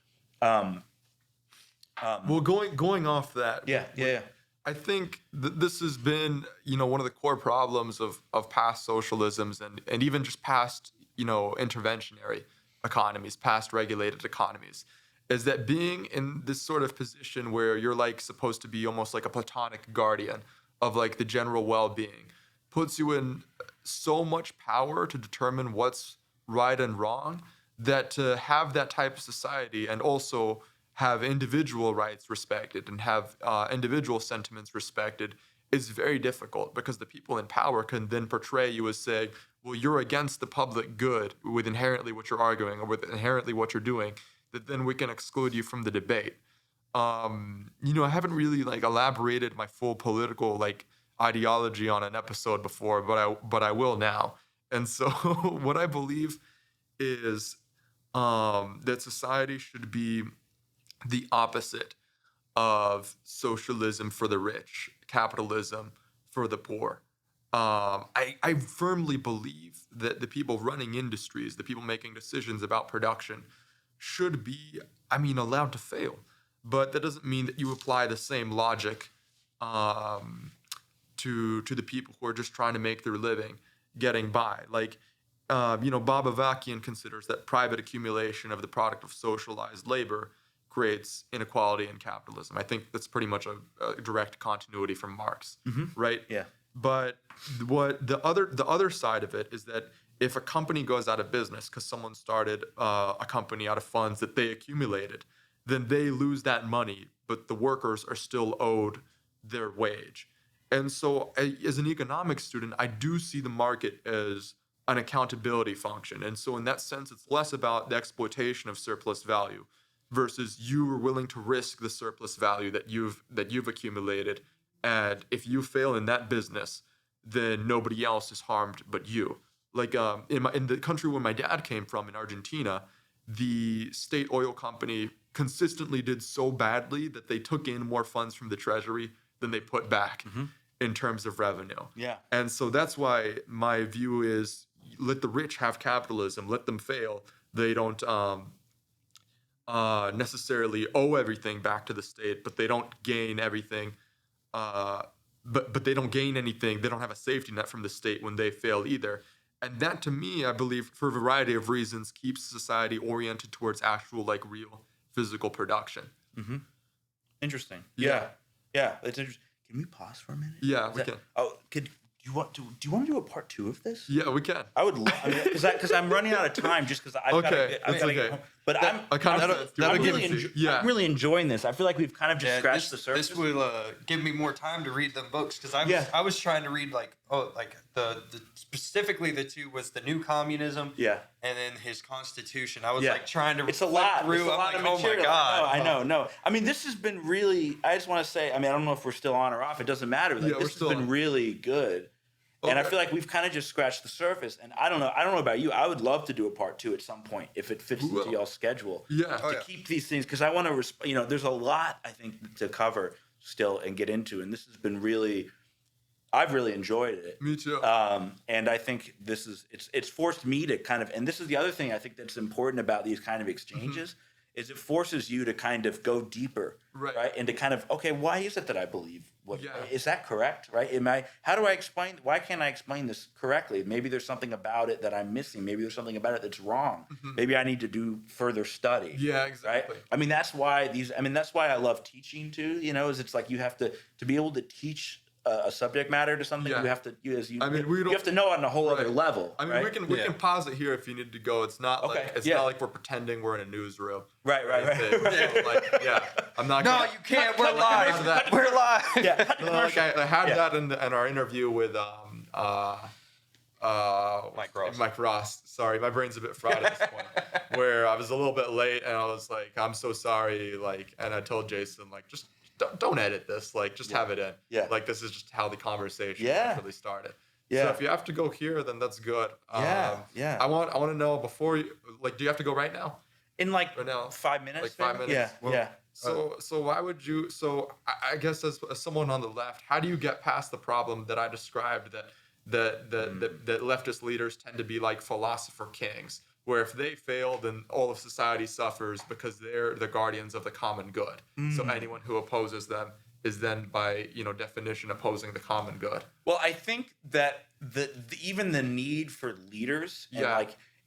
Well, going off that. Yeah. I think this has been, one of the core problems of past socialisms and even just past, interventionary economies, past regulated economies, is that being in this sort of position where you're like supposed to be almost like a platonic guardian of like the general well-being puts you in so much power to determine what's right and wrong, that to have that type of society and also have individual rights respected and have individual sentiments respected is very difficult, because the people in power can then portray you as saying, well, you're against the public good with inherently what you're arguing or with inherently what you're doing, that then we can exclude you from the debate. I haven't really elaborated my full political ideology on an episode before, but I will now. And so what I believe is that society should be the opposite of socialism for the rich, capitalism for the poor. I firmly believe that the people running industries, the people making decisions about production, should be, allowed to fail. But that doesn't mean that you apply the same logic to the people who are just trying to make their living, getting by. Bob Avakian considers that private accumulation of the product of socialized labor creates inequality in capitalism. I think that's pretty much a direct continuity from Marx, right? Yeah. But what the other side of it is that if a company goes out of business because someone started a company out of funds that they accumulated, then they lose that money, but the workers are still owed their wage. And so as an economics student, I do see the market as an accountability function. And so in that sense, it's less about the exploitation of surplus value versus you are willing to risk the surplus value that you've accumulated. And if you fail in that business, then nobody else is harmed but you. In the country where my dad came from, in Argentina, the state oil company consistently did so badly that they took in more funds from the treasury than they put back in terms of revenue. Yeah. And so that's why my view is let the rich have capitalism, let them fail. They don't necessarily owe everything back to the state, but they don't gain everything. But they don't gain anything. They don't have a safety net from the state when they fail either. And that, to me, I believe, for a variety of reasons, keeps society oriented towards actual, real physical production. Interesting. Yeah. It's interesting. Can we pause for a minute? Yeah, we can. Oh, do you want to do a part 2 of this? Yeah, we can. I would love, because I'm running out of time just because I've got to get home. But I'm really enjoying this. I feel like we've kind of just scratched the surface. This will give me more time to read the books, because I was trying to read the specifically the two was the New Communism, and then his Constitution. I was trying to it's a lot through. It's a lot of material. Oh my God! I know. No, this has been really. I just want to say. I don't know if we're still on or off. It doesn't matter. This has been really good. Okay. And I feel like we've kind of just scratched the surface. And I don't know about you. I would love to do a part 2 at some point if it fits into y'all's schedule. Yeah. To keep these things, because I want to, there's a lot I think to cover still and get into. And this has been I've really enjoyed it. Me too. And I think it's forced me to kind of, and this is the other thing I think that's important about these kind of exchanges, is it forces you to kind of go deeper, right? And to kind of, okay, why is it that I believe is that correct, right? Why can't I explain this correctly? Maybe there's something about it that I'm missing. Maybe there's something about it that's wrong. Maybe I need to do further study. Yeah, exactly. Right? I mean, that's why I love teaching too, is it's like you have to be able to teach a subject matter to something. You have to, you have to know on a whole other level. I mean, we can pause it here if you need to go. It's not not like we're pretending we're in a newsroom. Right. I'm not. No, you can't. We're live. We're live. Yeah. I had that in our interview with Mike Ross. Sorry, my brain's a bit fried at this point. Where I was a little bit late and I was like, I'm so sorry. And I told Jason, just don't edit this. Just have it in. Yeah. This is just how the conversation actually started. Yeah. So if you have to go here, then that's good. Yeah. I want to know before you do you have to go right now? In right now, 5 minutes. 5 minutes. Yeah. Well, So why would you? So I guess as someone on the left, how do you get past the problem that I described that leftist leaders tend to be like philosopher kings, where if they fail, then all of society suffers because they're the guardians of the common good. So anyone who opposes them is then by definition opposing the common good. Well, I think that even the need for leaders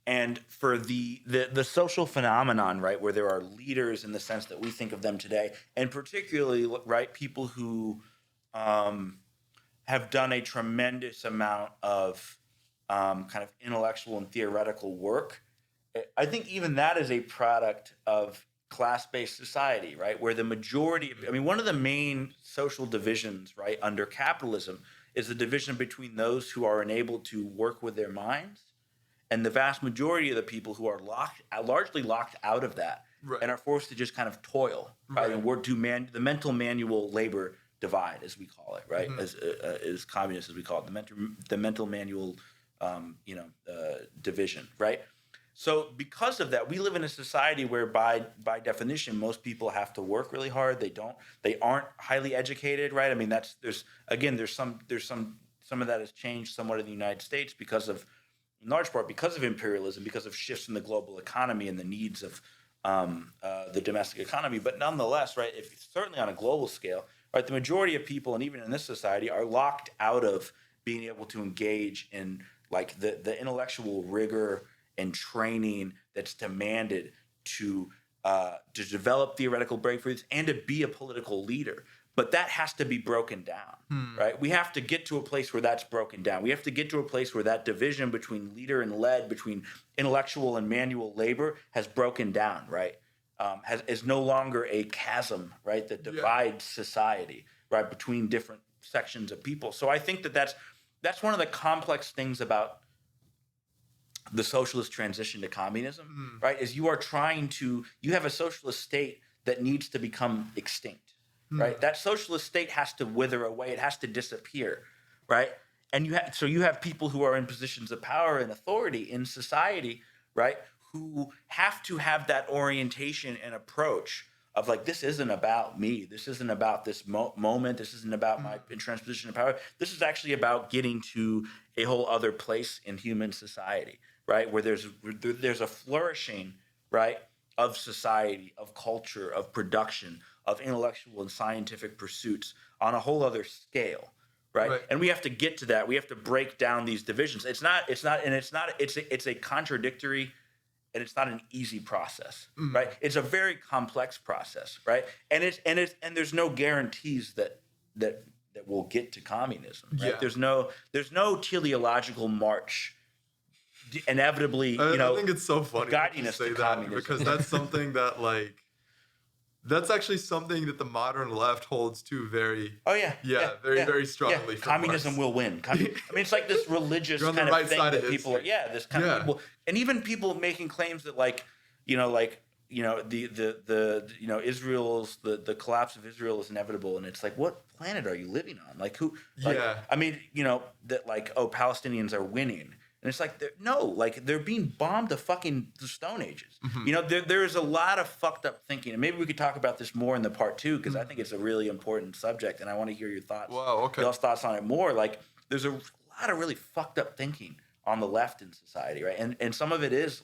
and for the social phenomenon, right, where there are leaders in the sense that we think of them today, and particularly, right, people who have done a tremendous amount of kind of intellectual and theoretical work. I think even that is a product of class-based society, right, where the majority one of the main social divisions, right, under capitalism is the division between those who are enabled to work with their minds and the vast majority of the people who are largely locked out of that and are forced to just kind of toil, right, and work to the mental manual labor divide, as we call it, right, as communists, as we call it, the mental manual division, right? So because of that, we live in a society where by definition, most people have to work really hard. They aren't highly educated, right? There's some of that has changed somewhat in the United States in large part because of imperialism, because of shifts in the global economy and the needs of the domestic economy. But nonetheless, right, certainly on a global scale, right, the majority of people, and even in this society, are locked out of being able to engage in the intellectual rigor and training that's demanded to develop theoretical breakthroughs and to be a political leader. But that has to be broken down, right? We have to get to a place where that's broken down. We have to get to a place where that division between leader and led, between intellectual and manual labor has broken down, right? Is no longer a chasm, right, that divides society, right, between different sections of people. So I think that's one of the complex things about the socialist transition to communism, right, is you have a socialist state that needs to become extinct, right? That socialist state has to wither away. It has to disappear, right? And you have people who are in positions of power and authority in society, right, who have to have that orientation and approach of this isn't about me. This isn't about this moment. This isn't about my transposition of power. This is actually about getting to a whole other place in human society, right, where there's a flourishing, right, of society, of culture, of production, of intellectual and scientific pursuits on a whole other scale, right? And we have to get to that. We have to break down these divisions. It's a contradictory, and it's not an easy process, right? It's a very complex process, right? And there's no guarantees that we'll get to communism, right? Yeah. There's no teleological march inevitably, I think it's so funny guiding to us say to that communism. because that's something that that's actually something that the modern left holds to very very strongly. Communism will win. It's like this religious kind of right thing side that of people this kind of people, and even people making claims that Israel's the collapse of Israel is inevitable, and it's like, what planet are you living on? Palestinians are winning. And it's they're being bombed to fucking the Stone Ages. There's a lot of fucked up thinking. And maybe we could talk about this more in the part 2, because I think it's a really important subject, and I want to hear your thoughts. Wow, okay. Y'all's thoughts on it more. There's a lot of really fucked up thinking on the left in society, right? And some of it is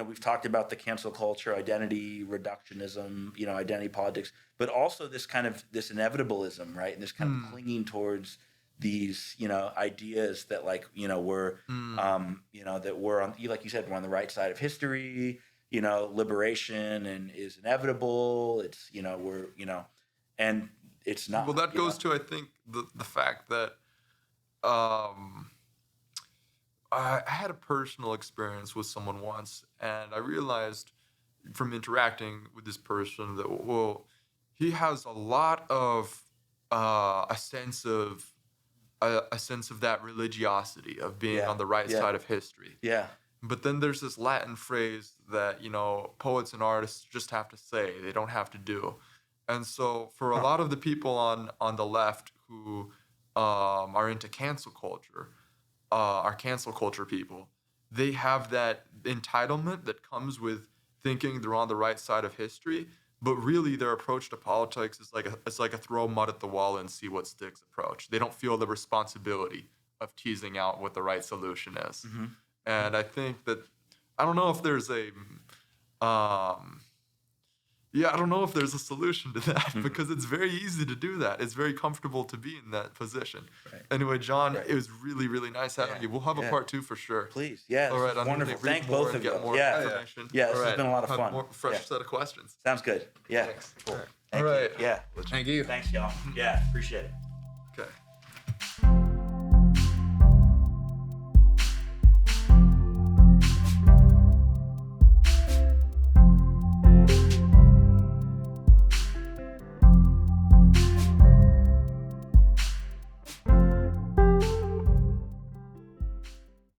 we've talked about the cancel culture, identity reductionism, identity politics, but also this inevitablism, right? And this kind of clinging towards these, ideas that we're, that we're on, like you said, we're on the right side of history, liberation and is inevitable. It's, and it's not. Well, that goes to, I think, the fact that I had a personal experience with someone once, and I realized from interacting with this person that, well, he has a lot of a sense of that religiosity of being on the right side of history. Yeah. But then there's this Latin phrase that, poets and artists just have to say, they don't have to do. And so for a lot of the people on the left who are into cancel culture, are cancel culture people, they have that entitlement that comes with thinking they're on the right side of history, but really their approach to politics is like a throw mud at the wall and see what sticks approach. They don't feel the responsibility of teasing out what the right solution is. Mm-hmm. And I think that, I don't know if there's a solution to that, because it's very easy to do that. It's very comfortable to be in that position. Right. Anyway, John, it was really, really nice having you. We'll have a part 2 for sure. Please. Yeah. All right. Wonderful. Thank both of you. Information. Yeah. This has been a lot of Have fun. More fresh set of questions. Sounds good. Yeah. Thanks. Cool. All right. Yeah. Thank you. Thanks, y'all. Yeah. Appreciate it. Okay.